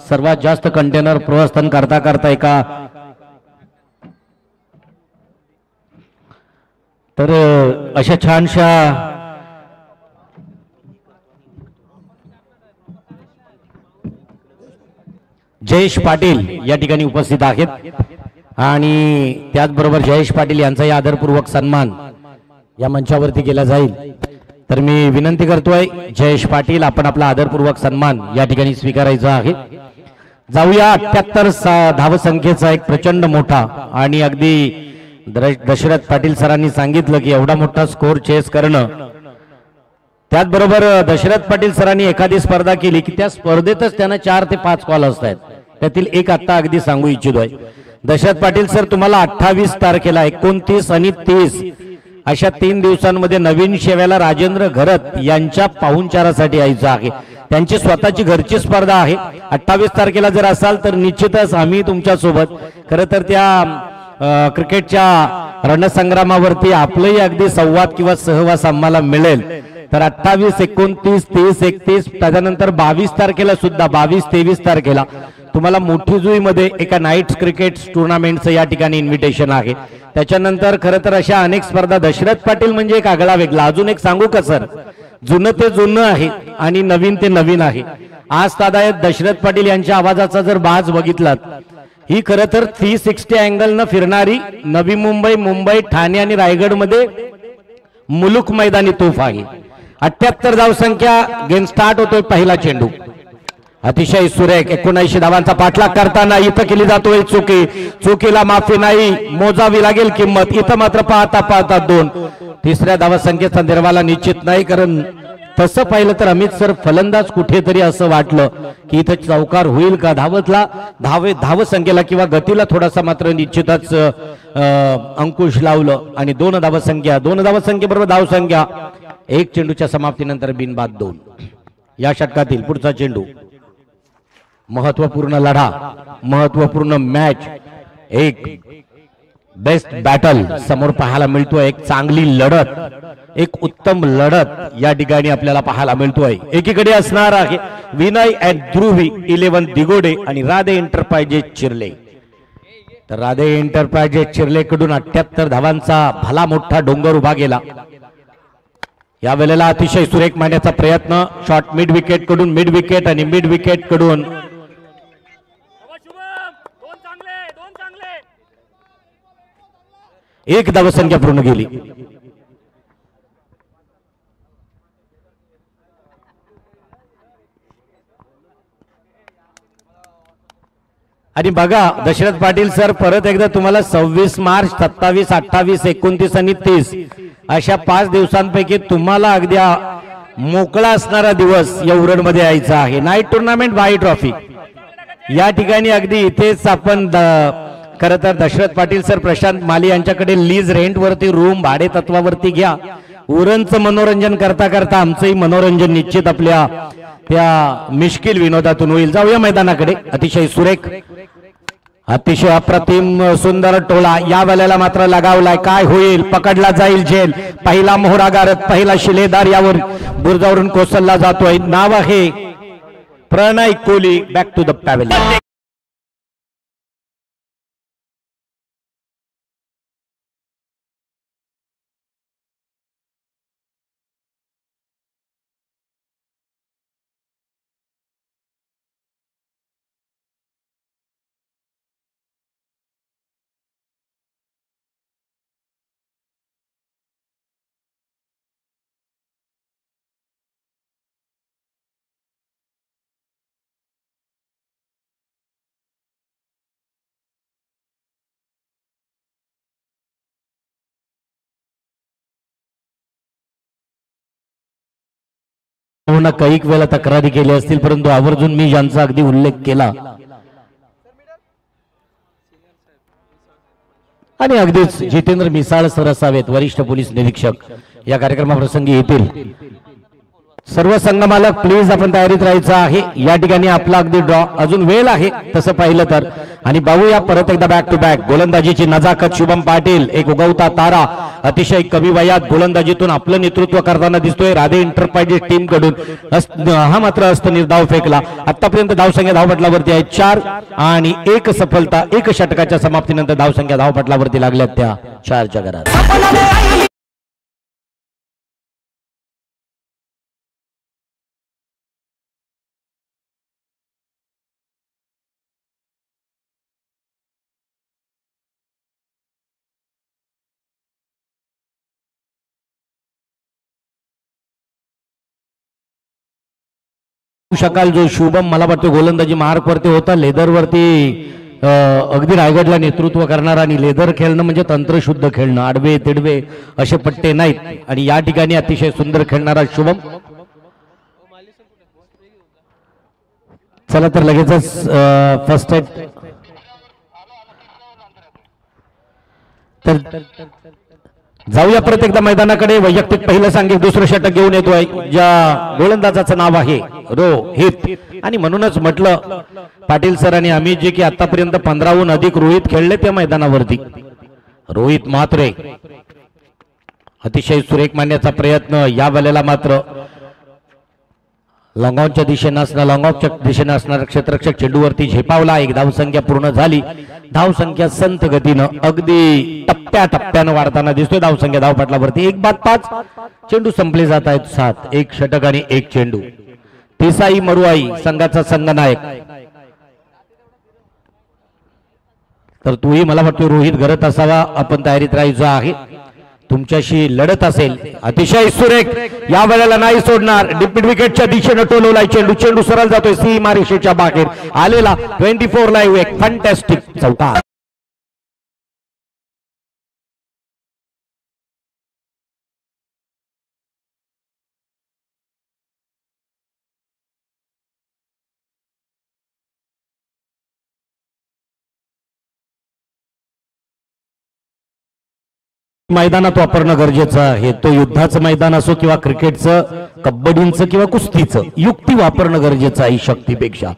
सर्वात जास्त कंटेनर प्रस्थान करता करता एका तर अशा छानशा जयेश पाटील या ठिकाणी उपस्थित आहेत आणि त्याचबरोबर जयेश पाटील यांचाही आदरपूर्वक सन्मान या मंचावरती केला जाईल. तर मी विनंती करतोय जयेश पाटील, आपण आपला आदरपूर्वक सन्मान या ठिकाणी स्वीकारायचा आहे. जाऊया 78 धावसंख्येचा एक प्रचंड मोठा आणि अगदी दशरथ पाटील सरांनी सांगितलं की एवढा मोठा स्कोर चेस करणं. त्याचबरोबर दशरथ पाटील सरांनी एखादी स्पर्धा केली की त्या स्पर्धेतच त्यांना 4 ते 5 कॉल असतात. त्यातील एक आता अगदी सांगू इच्छितोय. दशरथ पाटील सर, तुम्हाला 28 तारखेला 29 आणि 30 अशा 3 दिवसांमध्ये नवीन शेव्याला राजेंद्र घरत यांच्या पाहुणचारासाठी यायचं आहे. त्यांची स्वतःची घरची स्पर्धा आहे. 28 तारखेला जर असाल तर निश्चितच आम्ही तुमच्या सोबत खरं तर त्या क्रिकेटच्या रणसंग्रामावरती आपलंही अगदी संवाद किंवा सहवास आम्हाला मिळेल. तर 28, 29, 30, 31 त्यानंतर 22 तारखेला सुद्धा 22, 23 तारखेला तुम्हाला मोठी जुईमध्ये एका नाईट्स क्रिकेट टुर्नामेंटचं या ठिकाणी इन्व्हिटेशन आहे. त्याच्यानंतर खरं तर अशा अनेक स्पर्धा. दशरथ पाटील म्हणजे एक आगळा वेगळा. अजून एक सांगू का सर, जुनं ते जुनं आहे आणि नवीन ते नवीन आहे. आज तादायत दशरथ पाटील यांच्या आवाजाचा जर बाज बघितलात, ही खरं तर 360 अँगल न फिरणारी नवी मुंबई, मुंबई, ठाणे आणि रायगड मध्ये मुलुक मैदानी तोफ आहे. 78 धावसंख्या. गेम स्टार्ट होतोय. पहिला चेंडू अतिशय सुरेख 79 धावांचा पाठलाग करताना इथं केली जातोय चुकी. चुकीला माफी नाही, मोजावी लागेल किंमत. इथं मात्र पाहता पाहता 2. तिसऱ्या धावसंख्येचा निर्वाला निश्चित नाही, कारण तसं पाहिलं तर अमित सर फलंदाज कुठेतरी असं वाटलं की इथं चौकार होईल का. धावसंख्येला किंवा गतीला थोडासा मात्र निश्चितच अंकुश लावलं आणि 2 धावसंख्येबरोबर धावसंख्या 1 चेंडूच्या समाप्तीनंतर बिनबाद 2. या षटकातील पुढचा चेंडू. महत्वपूर्ण लढा, महत्वपूर्ण मॅच, एक बेस्ट बॅटल समोर पाहायला मिळतोय. एक चांगली लढत, एक उत्तम लढत या ठिकाणी आपल्याला पाहायला मिळतोय. एकीकडे असणार आहे विनय अँड ध्रुवी 11 दिगोडे आणि राधे एंटरप्राइजेस चिर्ले. तर राधे एंटरप्राइजेस चिर्ले कडून 78 धावांचा भला मोठा डोंगर उभा गेला. या वेळेला अतिशय सुरेख मारण्याचा प्रयत्न. शॉट मिड विकेट कडून, मिड विकेट आणि मिड विकेट कडून एक धावसंख्या पूर्ण गेली. आणि बघा दशरथ पाटील सर, परत एकदा तुम्हाला 26 मार्च, 27, 28, 29 आणि 30 अशा 5 दिवसांपैकी तुम्हाला अगदी मोकळा असणारा दिवस या उरणमध्ये यायचा आहे. नाईट टुर्नामेंट बाई ट्रॉफी या ठिकाणी अगदी इथेच आपण खरं तर दशरथ पाटील सर, प्रशांत माली यांच्याकडे लीज रेंट वरती रूम भाडे तत्वावरती घ्या. उरणचं मनोरंजन करता करता आमचंही मनोरंजन निश्चित आपल्या त्या मिश्किल विनोदातून होईल. जाऊया मैदानाकडे. अतिशय सुरेख, अतिशय अप्रतिम सुंदर टोला या वेळेला मात्र लगावलाय. काय होईल? पकडला जाईल झेल. पहिला मोहरा गारत, पहिला शिलेदार यावर बुरजावरून कोसलला जातोय. नाव आहे Pranay Kohli. Back to the pavilion. कैक वेळा तक्रारी केली असतील, परंतु आवर्जून मी ज्यांचा अगदी उल्लेख केला आणि अगदीच जितेंद्र मिसाळ सर असावेत, वरिष्ठ पोलीस निरीक्षक या कार्यक्रमाप्रसंगी येतील. सर्व संघमालक प्लीज आपण तयारीत राहायचं आहे. या ठिकाणी आपला अगदी ड्रॉ अजून वेळ आहे तसं पाहिलं तर. आणि बघूया परत एकदा बॅक टू बॅक गोलंदाजीची नजाकत. शुभम पाटील एक उगवता तारा, अतिशय कमी वयात गोलंदाजीतून आपलं नेतृत्व करताना दिसतोय. राधे एंटरप्राइजेस टीम कडून हा मात्र असत निर्धाव फेकला. आतापर्यंत धावसंख्या धावपटलावरती आहे 4 आणि 1 सफलता. 1 षटकाच्या समाप्तीनंतर धावसंख्या धावपटलावरती लागल्यात त्या 4च्या घरात. शकाल जो शुभम मला वाटतं गोलंदाजी मार्क वरती होता, लेदर वरती अगदी रायगडला नेतृत्व करणारा. आणि लेदर खेळणं म्हणजे तंत्रशुद्ध खेळणं, आडवे तिडवे असे पट्टे नाहीत. आणि या ठिकाणी अतिशय सुंदर खेळणारा शुभम. चला तर लगेचच फर्स्ट एड तर जाऊया परत एकदा मैदानाकडे. वैयक्तिक पहिलं सांगितलं, दुसरं षटक घेऊन येतोय ज्या गोलंदाजाचं नाव आहे रोहित. आणि म्हणूनच म्हटलं पाटील सर आणि अमित जी की आतापर्यंत 15हून अधिक रोहित खेळले त्या मैदानावरती. रोहित मात्रे अतिशय सुरेख मारण्याचा प्रयत्न. या वेळेला मात्र लॉंगऑनच्या दिशेने असणार, लॉंगऑफच्या दिशेने असणारा क्षेत्ररक्षक चेंडूवरती झेपावला. 1 धावसंख्या पूर्ण झाली. धावसंख्या संत गतीनं अगदी टप्प्याटप्प्यानं वाढताना दिसतोय. धावसंख्या धावपटलावरती 1-5. चेंडू संपले जात आहेत 7. 1 षटक आणि 1 चेंडू. तिसाई मरुआई संघाचा संघनायक. तर तूही मला वाटतं रोहित घरत असावा. आपण तयारीत राहायचं आहे. तुमच्याशी लढत असेल. अतिशय सुरेख या वेळेला नाही सोडणार. डिप्ट विकेटच्या दिशेने टोलवलाय चेंडू. चेंडू सरळ जातोय सीमारेषेच्या बाहेर आलेला. 24 लाईव्ह एक फॅन्टॅस्टिक चौका. मैदानात वापरणं गरजेचं आहे. तो युद्धाचं मैदान असो किंवा क्रिकेटचं, कबड्डीचं किंवा कुस्तीचं, युक्ती वापरणं गरजेचं आहे शक्तीपेक्षा.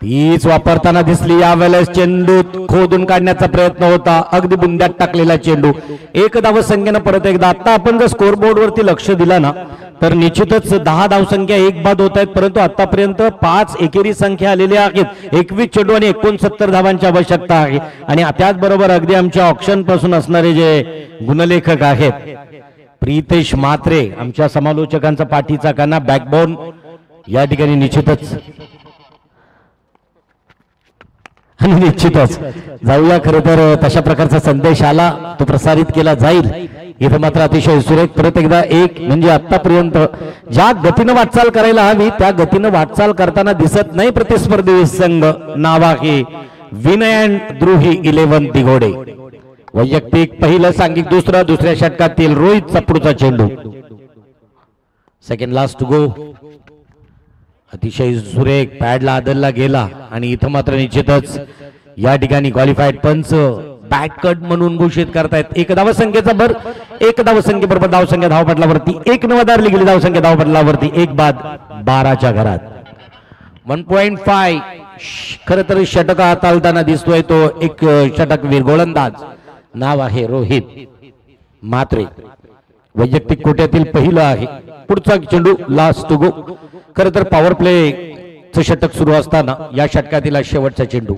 तीच वापरताना दिसली. यावेळेस चेंडू खोदून काढण्याचा प्रयत्न होता. अगदी बुंद्यात टाकलेला चेंडू. 1 धावसंख्येनं परत एकदा. आता आपण जर स्कोरबोर्ड वरती लक्ष दिलं ना तर निश्चितच 10 धावसंख्या 1 बाद होत आहेत. परंतु आतापर्यंत 5 एकेरी संख्या आलेल्या आहेत. 21 चेंडू आणि 69 धावांची आवश्यकता आहे. आणि त्याचबरोबर अगदी आमच्या ऑप्शन पासून असणारे जे गुणलेखक आहेत प्रीतेश मात्रे, आमच्या समालोचकांचा पाठीचा काना, बॅकबोन या ठिकाणी निश्चितच आणि निश्चितच जाऊया. खरं तर तशा प्रकारचा संदेश आला तो प्रसारित केला जाईल. इथं मात्र अतिशय सुरेख परत एकदा एक म्हणजे आतापर्यंत ज्या गतीनं वाटचाल करायला हवी त्या गतीनं वाटचाल करताना दिसत नाही प्रतिस्पर्धी संघ. नाव आहे विनय अँड द्रुही 11 दिघोडे. वैयक्तिक पहिलं सांघिक दुसऱ्या षटकातील रोहितचा पुढचा चेंडू. सेकंड लास्ट गो. अतिशय सुरेख पॅडला आदलला गेला आणि इथं मात्र निश्चितच या ठिकाणी क्वालिफाईड पंच बॅक कट म्हणून घोषित करतायत. एक धावसंख्येचा भर, एक धावसंख्येबरोबर धावसंख्या धावपटलावरती 1 न वधारली गेली धावसंख्या धावपटलावरती 1 बाद 12च्या घरात. 1.5 खर तर षटक हाताळताना दिसतोय तो एक षटकवीर गोलंदाज. नाव आहे रोहित म्हात्रे. वैयक्तिक कोट्यातील पहिलं आहे. पुढचा चेंडू लास्ट गो. खर तर पॉवर प्ले चं षटक सुरू असताना या षटकातील शेवटचा चेंडू.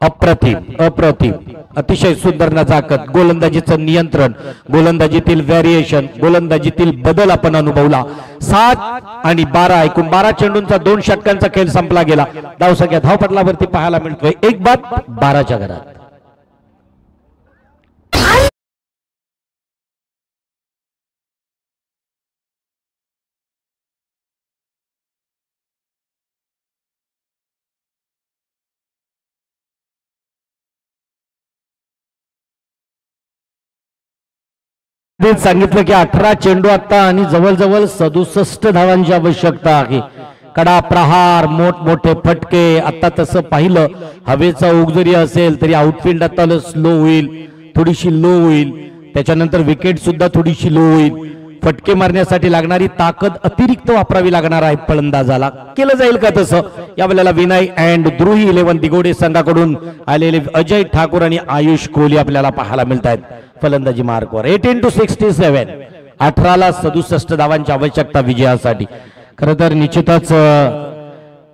अप्रतिम अतिशय सुंदर नजाकत, गोलंदाजीचं नियंत्रण, गोलंदाजीतील व्हेरिएशन, गोलंदाजीतील बदल आपण अनुभवला. 7 आणि 12 एकूण 12 चेंडूंचा 2 षटकांचा खेळ संपला गेला. धावसंख्या धावपटलावरती पाहायला मिळतोय 1 बाद 12च्या घरात. सांगितलं की 18 चेंडू आता आणि जवळजवळ 67 धावांची आवश्यकता आहे. कडा प्रहार, मोठमोठे फटके. आता तसं पाहिलं हवेचा ओघ जरी असेल तरी आउटफील्ड आता स्लो होईल, थोडीशी लो होईल. त्याच्यानंतर विकेट सुद्धा थोडीशी लो होईल. फटके मारण्यासाठी लागणारी ताकद अतिरिक्त वापरावी लागणार आहे फलंदाजाला. केलं जाईल का तसं? यावेळेला विनय अँड द्रुही 11 दिघोडे संघाकडून आलेले अजय ठाकूर आणि आयुष कोहली आपल्याला पाहायला मिळत आहेत फलंदाजी मार्कवर. 18-67 18ला 67 धावांची आवश्यकता विजयासाठी. खरं तर निश्चितच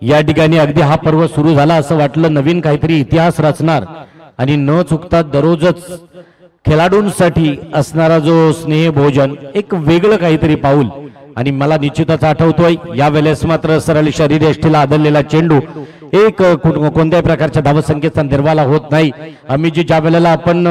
या ठिकाणी अगदी हा पर्व सुरू झाला असं वाटलं नवीन काहीतरी इतिहास रचणार आणि न चुकता दररोजच खेळाडूंसाठी असणारा जो स्नेह भोजन एक वेगळं काहीतरी पाऊल. आणि मला निश्चितच आठवतोय या वेळेस मात्र सरळ शरीरयष्टीला आदळलेला चेंडू एक कोणत्याही प्रकारच्या धावसंख्येचा निर्वाला होत नाही. आम्ही ज्या वेळेला आपण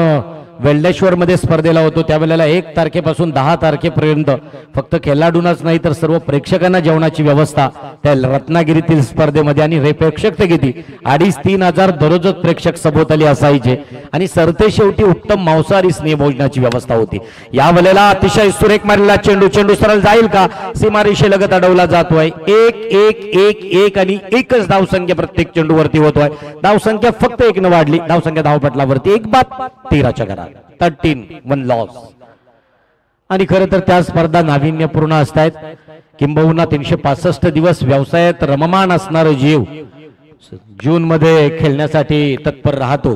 वेल्डेश्वर मध्ये स्पर्धेला होतो त्यावेळेला 1 तारखेपासून 10 तारखेपर्यंत फक्त खेळाडूंनाच नाही तर सर्व प्रेक्षकांना जेवणाची व्यवस्था त्या रत्नागिरीतील स्पर्धेमध्ये आणि प्रेक्षक ते किती 2,500-3 हजार दररोजच प्रेक्षक सभोवताली असायचे आणि सरते शेवटी उत्तम मांसाहारी स्नेहभोजनाची व्यवस्था होती. या वेळेला अतिशय सुरेख मारलेला चेंडू सरळ जाईल का? सीमारेषेलगत अडवला जातोय. 1-1-1-1 आणि एकच धावसंख्या प्रत्येक चेंडूवरती होतोय. धावसंख्या फक्त 1 न वाढली. धावसंख्या धावपटलावरती 1 बाद 13च्या घरात. 13 लॉस. आणि खरं तर त्या स्पर्धा नाविन्यपूर्ण असतात. किंबहुना 365 दिवस व्यवसायात रममान असणारा जीव जून मध्ये खेळण्यासाठी तत्पर राहतो.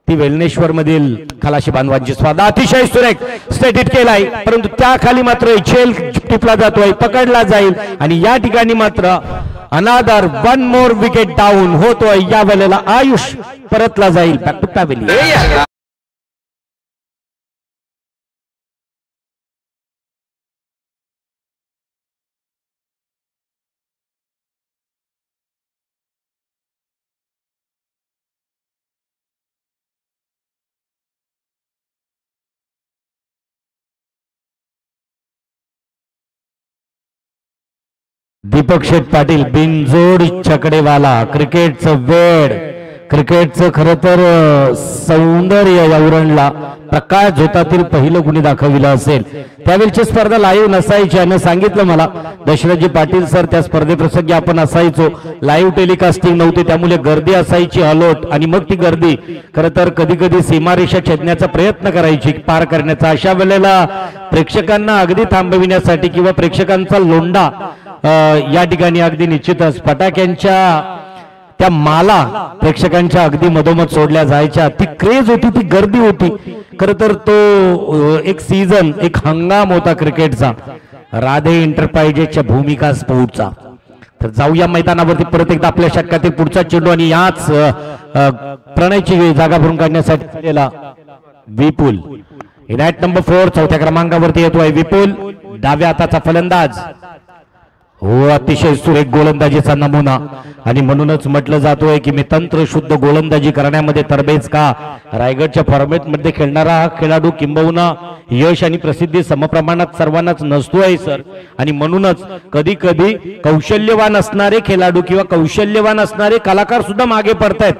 ती वेलनेश्वर मधील खलाशी बांधवांची स्पर्धा अतिशय सुरेख स्टेट केलाय परंतु त्या खाली मात्र झेल टिपला जातोय, पकडला जाईल आणि या ठिकाणी मात्र अनादर 1 मोर विकेट डाऊन होतोय. या वेळेला आयुष परतला जाईल बॅक टू पॅव्हिलियन. दीपक शेठ पाटील बिनजोड छकडेवाला. क्रिकेटचं वेड, क्रिकेटचं खरं तर सौंदर्य या उरणला प्रकाश झोतातील पहिलं कुणी दाखविलं असेल. त्यावेळची स्पर्धा लाईव्ह नसायची आणि सांगितलं मला दशरथजी पाटील सर त्या स्पर्धेप्रसंगी आपण असायचो. लाईव्ह टेलिकास्टिंग नव्हते त्यामुळे गर्दी असायची अलोट आणि मग ती गर्दी खरं तर कधी कधी सीमारेषा छेदण्याचा प्रयत्न करायची पार करण्याचा. अशा वेळेला प्रेक्षकांना अगदी थांबविण्यासाठी किंवा प्रेक्षकांचा लोंढा या ठिकाणी अगदी निश्चितच फटाक्यांच्या त्या माला प्रेक्षकांच्या अगदी मधोमध सोडल्या जायच्या. ती क्रेज होती, ती गर्दी होती. खर तर तो एक सीझन, एक हंगाम होता क्रिकेटचा. राधे एंटरप्राइजेसच्या भूमिका स्पोर्टचा. तर जाऊया मैदानावरती परत एकदा आपल्या षटकातील पुढचा चेंडू आणि याच प्रणयची जागा भरून काढण्यासाठी विपुल हिनायत नंबर 4 चौथ्या क्रमांकावरती येतोय. विपुल डाव्या हाताचा फलंदाज. हो अतिशय सुरेख गोलंदाजीचा नमुना आणि म्हणूनच म्हटलं जातोय की मी तंत्र शुद्ध गोलंदाजी करण्यामध्ये तरबेज का. रायगडच्या फॉर्मॅटमध्ये खेळणारा हा खेळाडू किंबहुना यश आणि प्रसिद्धी समप्रमाणात सर्वांनाच नसतोय सर. आणि म्हणूनच कधी कधी कौशल्यवान असणारे खेळाडू किंवा कौशल्यवान असणारे कलाकार सुद्धा मागे पडतायत.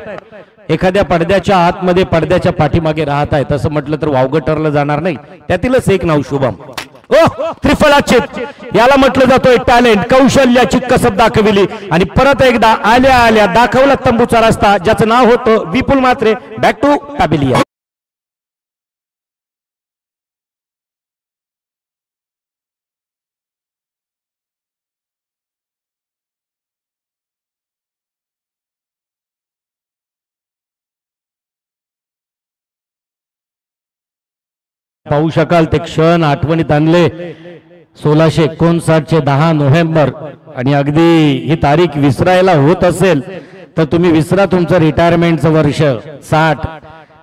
एखाद्या पडद्याच्या आतमध्ये पडद्याच्या पाठीमागे राहत आहे तसं म्हटलं तर वावगं ठरलं जाणार नाही. त्यातीलच एक नाव शुभम. त्रिफलाचित याला म्हटलं जातोय टॅलेंट, कौशल्याची कसब दाखविली आणि परत एकदा आल्या आल्या दाखवला तंबूचा रस्ता, ज्याचं नाव होतं Vipul Mhatre. Back to pavilion. पाहू शकाल ते क्षण आठवणीत आणले. 1659 चे 10 नोव्हेंबर. आणि अगदी ही तारीख विसरायला होत असेल तर तुम्ही विसरा तुमचं रिटायरमेंटचं वर्ष. 60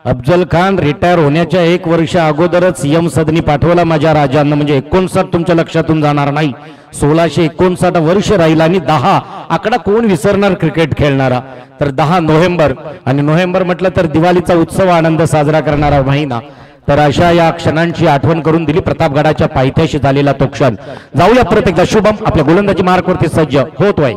अफजल खान रिटायर होण्याच्या 1 वर्ष अगोदरच यम सदनी पाठवला माझ्या राजांना. म्हणजे 59 तुमच्या लक्षातून जाणार नाही. 1659 वर्ष राहील आणि 10 आकडा कोण विसरणार क्रिकेट खेळणारा. तर 10 नोव्हेंबर. आणि नोव्हेंबर म्हटलं तर दिवाळीचा उत्सव आनंद साजरा करणारा महिना. तर अशा या क्षणांची आठवण करून दिली प्रतापगडाच्या पायथ्याशी झालेला तो क्षण. जाऊया परत एकदा. शुभम आपल्या गोलंदाजी मार्कवरती सज्ज होतोय.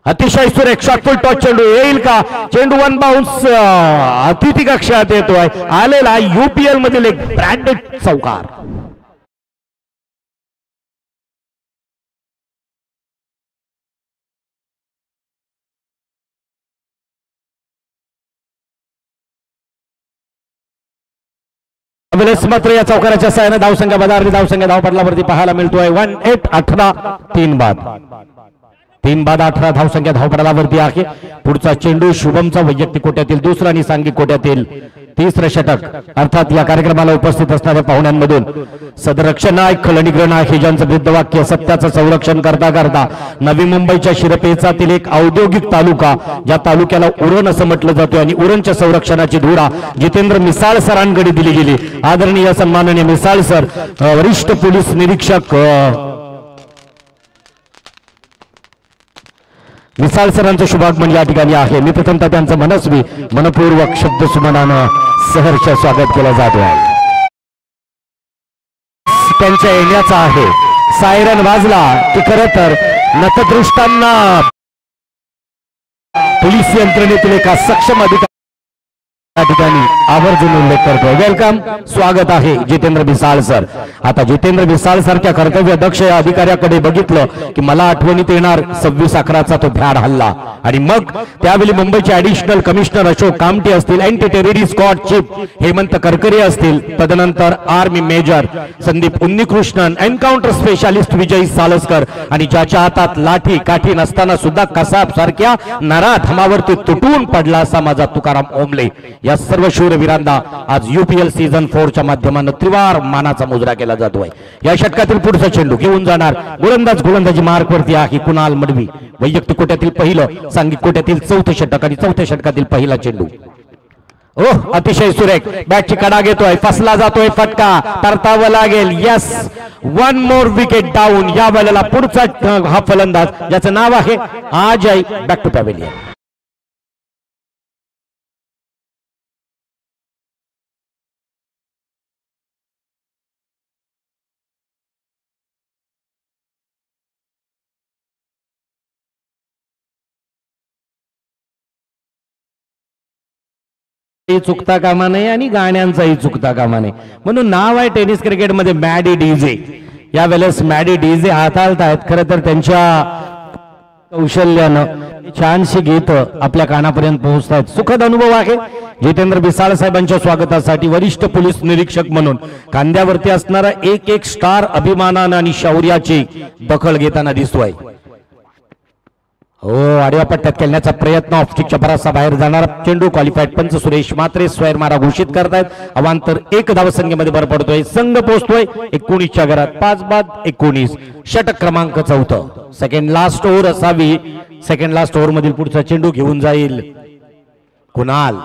अतिशय सुरेख शॉटफुल टॉच चेंडू येईल का. चेंडू वन बाउन्स अतिथी कक्षात येतोय. आलेला UPL मधील एक ब्रँडेड चौकार. मात्र या चौकाराच्या साहाय्याने धावसंख्या बदारली धावसंख्या धावपटलावरती पाहायला मिळतोय 18 3 बाद 18 धावसंख्या धावपटलावरती आहे. पुढचा चेंडू शुभमचा वैयक्तिक कोट्यातील दुसरा आणि सांघिक कोट्यातील तिसरं षटक. अर्थात या कार्यक्रमाला उपस्थित असणाऱ्या पाहुण्यांमधून सदरक्षण नायक खलनिग्रह नायक हे ज्यांचं वृद्धवाक्य सत्याचं संरक्षण करता करता नवी मुंबईच्या शिरपेचातील एक औद्योगिक तालुका, ज्या तालुक्याला उरण असं म्हटलं जातं आणि उरणच्या संरक्षणाची धुरा जितेंद्र मिसाळ सरांकडे दिली गेली. आदरणीय सन्माननीय मिसाळ सर, वरिष्ठ पोलीस निरीक्षक मिसाळ सरांचं शुभागमन या ठिकाणी आहे. मी प्रथमतः त्यांचं मनस्वी मनपूर्वक शब्द सुमनानं सहर्ष स्वागत केलं जात आहे. त्यांच्या येण्याचा आहे. सायरन वाजला की खरं तर नतदृष्टांना पोलीस यंत्रणेतील एका सक्षम अधिकारी या ठिकाणी आवर्जून उल्लेख करतो. वेलकम, स्वागत आहे जितेंद्र मिसाळ सर. आता जितेंद्र मिसाळ सारख्या कर्तव्य दक्ष या अधिकाऱ्याकडे बघितलं की मला आठवणीत येणार 26/11चा तो भ्याड हल्ला. आणि मग त्यावेळी मुंबईचे ऍडिशनल कमिशनर अशोक कामटे असतील, anti terrorist squad chief Hemant Karkare असतील, तदनंतर army major Sandeep Unnikrishnan, encounter specialist Vijay Salaskar आणि ज्याच्या हातात लाठी काठी नसताना सुद्धा कसाब सारख्या नराधमावरती तुटून पडला असा माझा तुकाराम ओमले. या सर्व शूरवीरांना आज UPL सीझन 4 च्या माध्यमाने त्रिवार मानाचा मुजरा केला जातोय. या षटकातील पुढचा चेंडू घेऊन जाणार गोलंदाजी मार्कवरती आहे कुणाल मडवी. वैयक्तिक कोट्यातील पहिलं, सांघिक कोट्यातील चौथं षटक आणि चौथ्या षटकातील पहिला चेंडू. अतिशय सुरेख बॅटची कडा घेतोय, फसला जातोय फटका, परतावं लागेल. Yes, 1 more wicket down. या वेळेला पुढचा हा फलंदाज ज्याचं नाव आहे अजय. Back to pavilion. चुकता कामा नये आणि गाण्यांचाही चुकता कामा नये. म्हणून नाव आहे टेनिस क्रिकेटमध्ये मॅडी डीजे. या वेळेस मॅडी डीजे हाताळतायत. खरं तर त्यांच्या कौशल्यानं छानशी गीत आपल्या कानापर्यंत पोहोचतायत. सुखद अनुभव आहे. जितेंद्र मिसाळ साहेबांच्या स्वागतासाठी वरिष्ठ पोलीस निरीक्षक म्हणून खांद्यावरती असणारा एक स्टार अभिमानानं आणि शौर्याची दखल घेताना दिसतोय. आडव्या पट्ट्यात खेळण्याचा प्रयत्न, ऑफस्टिकच्या भरासा बाहेर जाणारा चेंडू. क्वालिफाईड पंच सुरेश म्हात्रे स्वैर मारा घोषित करतायत. अवांतर 1 धावसंख्येमध्ये भर पडतोय. संघ पोहोचतोय 19च्या घरात. 5 बाद 19. षटक क्रमांक 4. सेकंड लास्ट ओव्हर असावी. सेकंड लास्ट ओव्हर मधील पुढचा चेंडू घेऊन जाईल कुणाल.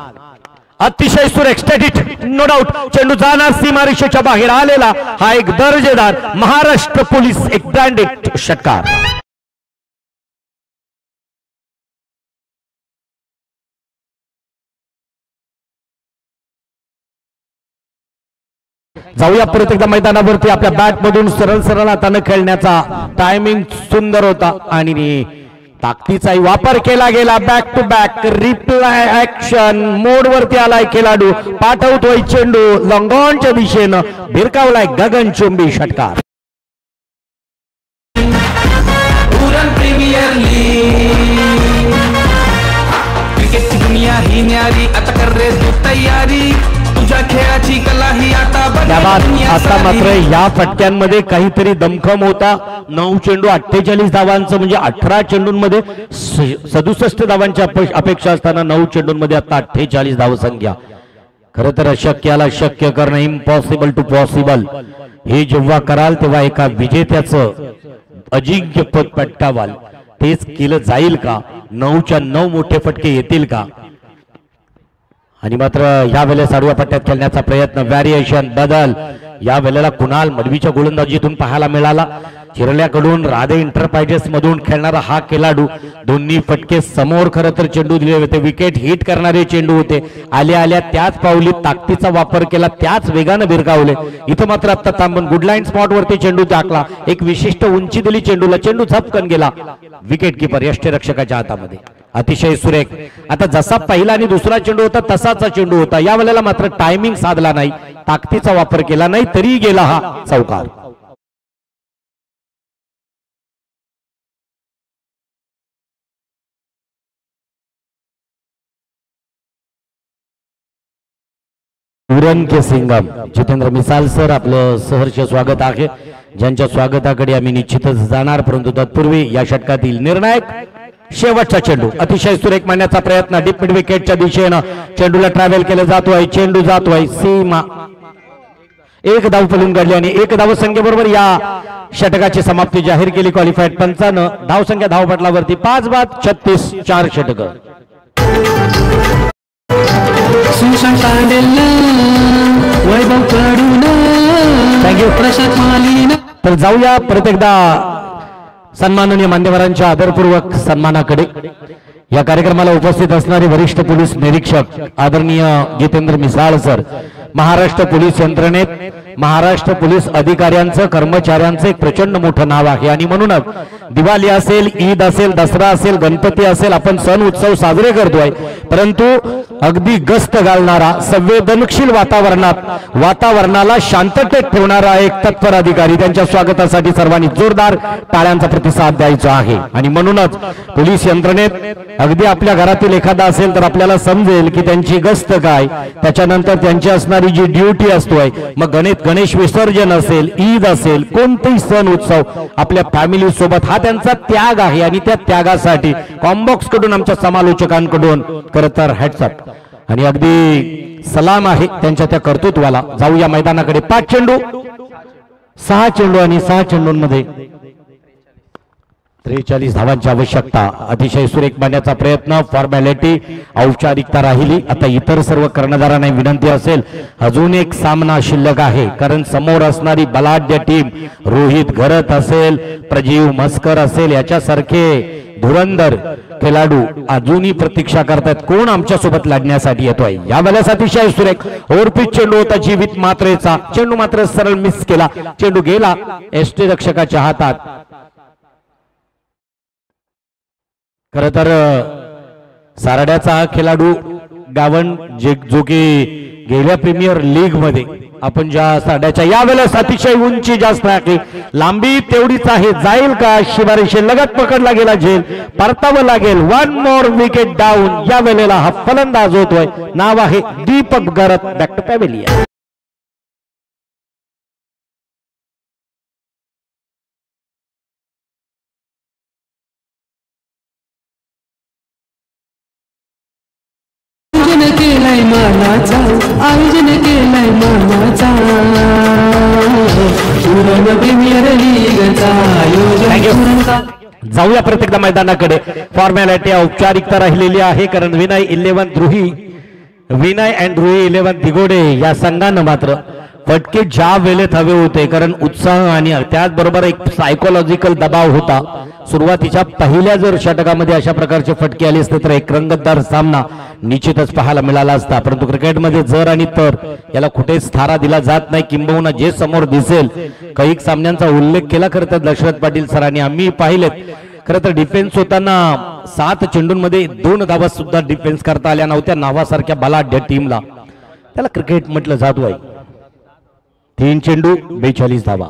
अतिशय सुरेख स्टेडिट, नो डाऊट. चेंडू जाणार सीमारेषेच्या बाहेर. आलेला हा एक दर्जेदार महाराष्ट्र पोलीस एक ब्रँडेड षटकार. जाऊया परत एकदा मैदानावरती. आपल्या बॅट मधून सरळ सरळ हाताने खेळण्याचा टायमिंग सुंदर होता आणि ताकदीचाही वापर केला गेला. Back to back replay action mode वरती आलाय खेळाडू. पाठवतोय चेंडू लॉंगॉनच्या दिशेनं. भिरकावलाय गगनचुंबी षटकार. प्रीमियर लीग क्रिकेटची दुनिया ही न्यारी. आता कर रे तू तयारी. तुझ्या खेळाची कला ही आता आता मात्र या फटक्यांमध्ये काहीतरी दमखम होता. 9 चेंडू 48 धावांचं म्हणजे 18 चेंडूंमध्ये 67 धावांची अपेक्षा असताना 9 चेंडूंमध्ये आता 48 धावसंख्या. खरं तर अशक्याला शक्य करणं, इम्पॉसिबल टू पॉसिबल, हे जेव्हा कराल तेव्हा एका विजेत्याचं अजिंक्यपद पटकावाल. तेच केलं जाईल का? 9च्या 9 मोठे फटके येतील का? आणि मात्र या वेळेस आडव्या पट्ट्यात खेळण्याचा प्रयत्न, व्हॅरिएशन बदल या वेळेला कुणाल मडवीच्या गोलंदाजीतून पाहायला मिळाला. चिरल्याकडून राधे इंटरप्राइजेस मधून खेळणारा हा खेळाडू. दोन्ही फटके समोर खरं तर चेंडू दिले होते. विकेट हिट करणारे चेंडू होते. आल्या आल्या त्याच पावली ताकदीचा वापर केला, त्याच वेगानं भिरकावले. इथं मात्र आता थांबून गुडलाईन स्पॉट वरती चेंडू टाकला. एक विशिष्ट उंची दिली चेंडूला. चेंडू झपकन गेला विकेट किपर यष्टीरक्षकाच्या हातामध्ये. अतिशय सुरेख. आता जसा पहिला आणि दुसरा चेंडू होता तसाचा चेंडू होता. या वेळेला मात्र टायमिंग साधला नाही, ताकदीचा वापर केला नाही, तरी गेला हा चौकार. उरण के सिंगम जितेंद्र मिसाल सर, आपलं सहर्ष स्वागत आहे. ज्यांच्या स्वागताकडे आम्ही निश्चितच जाणार, परंतु तत्पूर्वी या षटकातील निर्णायक शेवटचा चेंडू अतिशय सुरेख मारण्याचा प्रयत्न. डीप मिड विकेटच्या दिशेनं चेंडूला ट्रॅव्हल केलं जातोय. चेंडू जातोय सीमा. एक धाव पळून काढली आणि एक धावसंख्येबरोबर या षटकाची समाप्ती जाहीर केली क्वालिफाईड पंचानं. धावसंख्या धावपटलावरती 5 बाद 36, 4 षटक. तर जाऊया परत एकदा सन्माननीय मान्यवरांच्या आदरपूर्वक सन्मानाकडे. या कार्यक्रमाला उपस्थित असणारे वरिष्ठ पोलीस निरीक्षक आदरणीय जितेंद्र मिसाळ सर, महाराष्ट्र पोलीस यंत्रणेत महाराष्ट्र पोलीस अधिकाऱ्यांचं कर्मचाऱ्यांचं एक प्रचंड मोठं नाव आहे. आणि म्हणूनच दिवाळी असेल, ईद असेल, दसरा असेल, गणपती असेल, आपण सण उत्सव साजरे करतोय, परंतु अगदी गस्त घालणारा, संवेदनशील वातावरणाला शांततेत ठेवणारा एक तत्पर अधिकारी, त्यांच्या स्वागतासाठी सर्वांनी जोरदार टाळ्यांचा प्रतिसाद द्यायचा आहे. आणि म्हणूनच पोलीस यंत्रणेत अगदी आपल्या घरातील एखादा असेल तर आपल्याला समजेल की त्यांची गस्त काय, त्याच्यानंतर त्यांची असणारी जी ड्युटी असतोय, मग गणेश विसर्जन असेल, ईद असेल, कोणतेही सण उत्सव आपल्या फॅमिली सोबत, हा त्यांचा त्याग आहे. आणि त्या त्यागासाठी कॉम्बॉक्स कडून, आमच्या समालोचकांकडून खरं तर हॅट्सअप आणि अगदी सलाम आहे त्यांच्या त्या कर्तृत्वाला. जाऊया मैदानाकडे. 5 चेंडू 6 चेंडू आणि 6 चेंडूंमध्ये 43 धावांची आवश्यकता. अतिशय सुरेख मारण्याचा प्रयत्न, फॉर्मॅलिटी, औपचारिकता राहिली. आता इतर सर्व कर्णधारांना विनंती असेल, अजून एक सामना शिल्लक आहे, कारण समोर असणारी बलाढ्य टीम रोहित घरत असेल, प्रजीव मस्कर असेल, याच्यासारखे धुरंधर खेळाडू अजूनही प्रतीक्षा करतात कोण आमच्या सोबत लढण्यासाठी येतोय. या वेळेस अतिशय सुरेख ओरपीच चेंडू होता जीवित मात्रेचा. चेंडू मात्र सरळ मिस केला. चेंडू गेला एसटी रक्षकाच्या हातात. खर तर सारड्याचा हा खेळाडू गावन जो की गेल्या प्रीमियर लीग मध्ये आपण ज्या सारड्याच्या, या वेळेस अतिशय उंची जास्त आहे, लांबी तेवढीच आहे, जाईल का शिबारेषे लगत पकडला गेला, झेल परतावं लागेल. 1 मोर विकेट डाऊन. या वेळेला हा फलंदाज होतोय, नाव आहे दीपक गरत, बॅक टू पॅव्हेलियन. आयोजन केलंय मानाचा प्रीमियर लीगचा आयोजन. जाऊया प्रत्येकदा मैदानाकडे. फॉर्मॅलिटी, औपचारिकता राहिलेली आहे, कारण विनय अँड रुही 11 दिगोडे या संघानं मात्र फटके ज्या वेळेत हवे होते, कारण उत्साह आणि त्याचबरोबर एक सायकोलॉजिकल दबाव होता. सुरुवातीच्या पहिल्या जर षटकामध्ये अशा प्रकारचे फटके आले असते तर एक रंगतदार सामना निश्चितच पाहायला मिळाला असता. परंतु क्रिकेटमध्ये जर आणि तर याला कुठेच थारा दिला जात नाही. किंबहुना जे समोर दिसेल, काही सामन्यांचा उल्लेख केला खरं तर दशरथ पाटील सरांनी, आम्ही पाहिलेत खरं तर डिफेन्स होताना 7 चेंडूंमध्ये 2 धावा सुद्धा डिफेन्स करता आल्या नव्हत्या नावासारख्या बलाढ्य टीमला. त्याला क्रिकेट म्हटलं जात आहे. 3 चेंडू 42 धावा.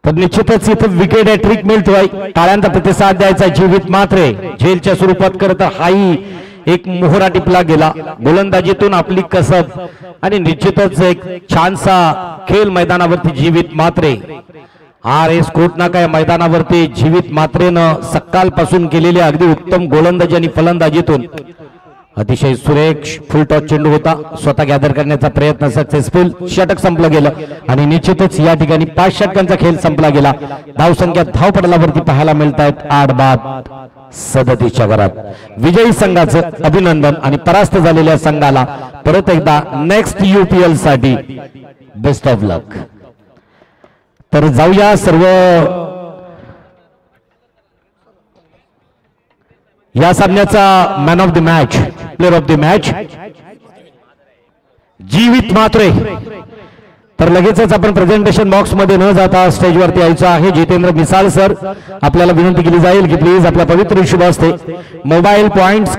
तर निश्चितच इथं विकेट हॅट्रिक मिळतोय. टाळ्यांचा प्रतिसाद द्यायचा. जीवित मात्रे झेलच्या स्वरूपात करत हाही एक मोहरा टिपला गेला. गोलंदाजीतून आपली कसब आणि निश्चितच एक छानसा खेळ मैदानावरती जीवित मात्रे. RS कोटनाका या मैदानावरती जीवित मात्रेनं सकाळपासून केलेल्या अगदी उत्तम गोलंदाजी आणि फलंदाजीतून अतिशय सुरेख फुलटॉस चेंडू होता. स्वतः गॅदर करण्याचा प्रयत्न सक्सेसफुल. षटक संपलं गेलं आणि निश्चितच या ठिकाणी 5 षटकांचा खेळ संपला गेला. धावसंख्या धावपटलावरती पाहायला मिळत आहेत 8 बाद 37च्या घरात. विजयी संघाचं अभिनंदन आणि परास्त झालेल्या संघाला परत एकदा नेक्स्ट UPL साठी बेस्ट ऑफ लक. तर जाऊया सर्व या सामन्याचा man of the match, player of the match जीवित मात्रे. तर लगेचच आपण प्रेझेंटेशन बॉक्स मध्ये न जाता स्टेजवरती यायचं आहे. जितेंद्र मिसाळ सर, आपल्याला विनंती केली जाईल की प्लीज आपल्या पवित्र शुभ हस्ते मोबाईल पॉइंट्स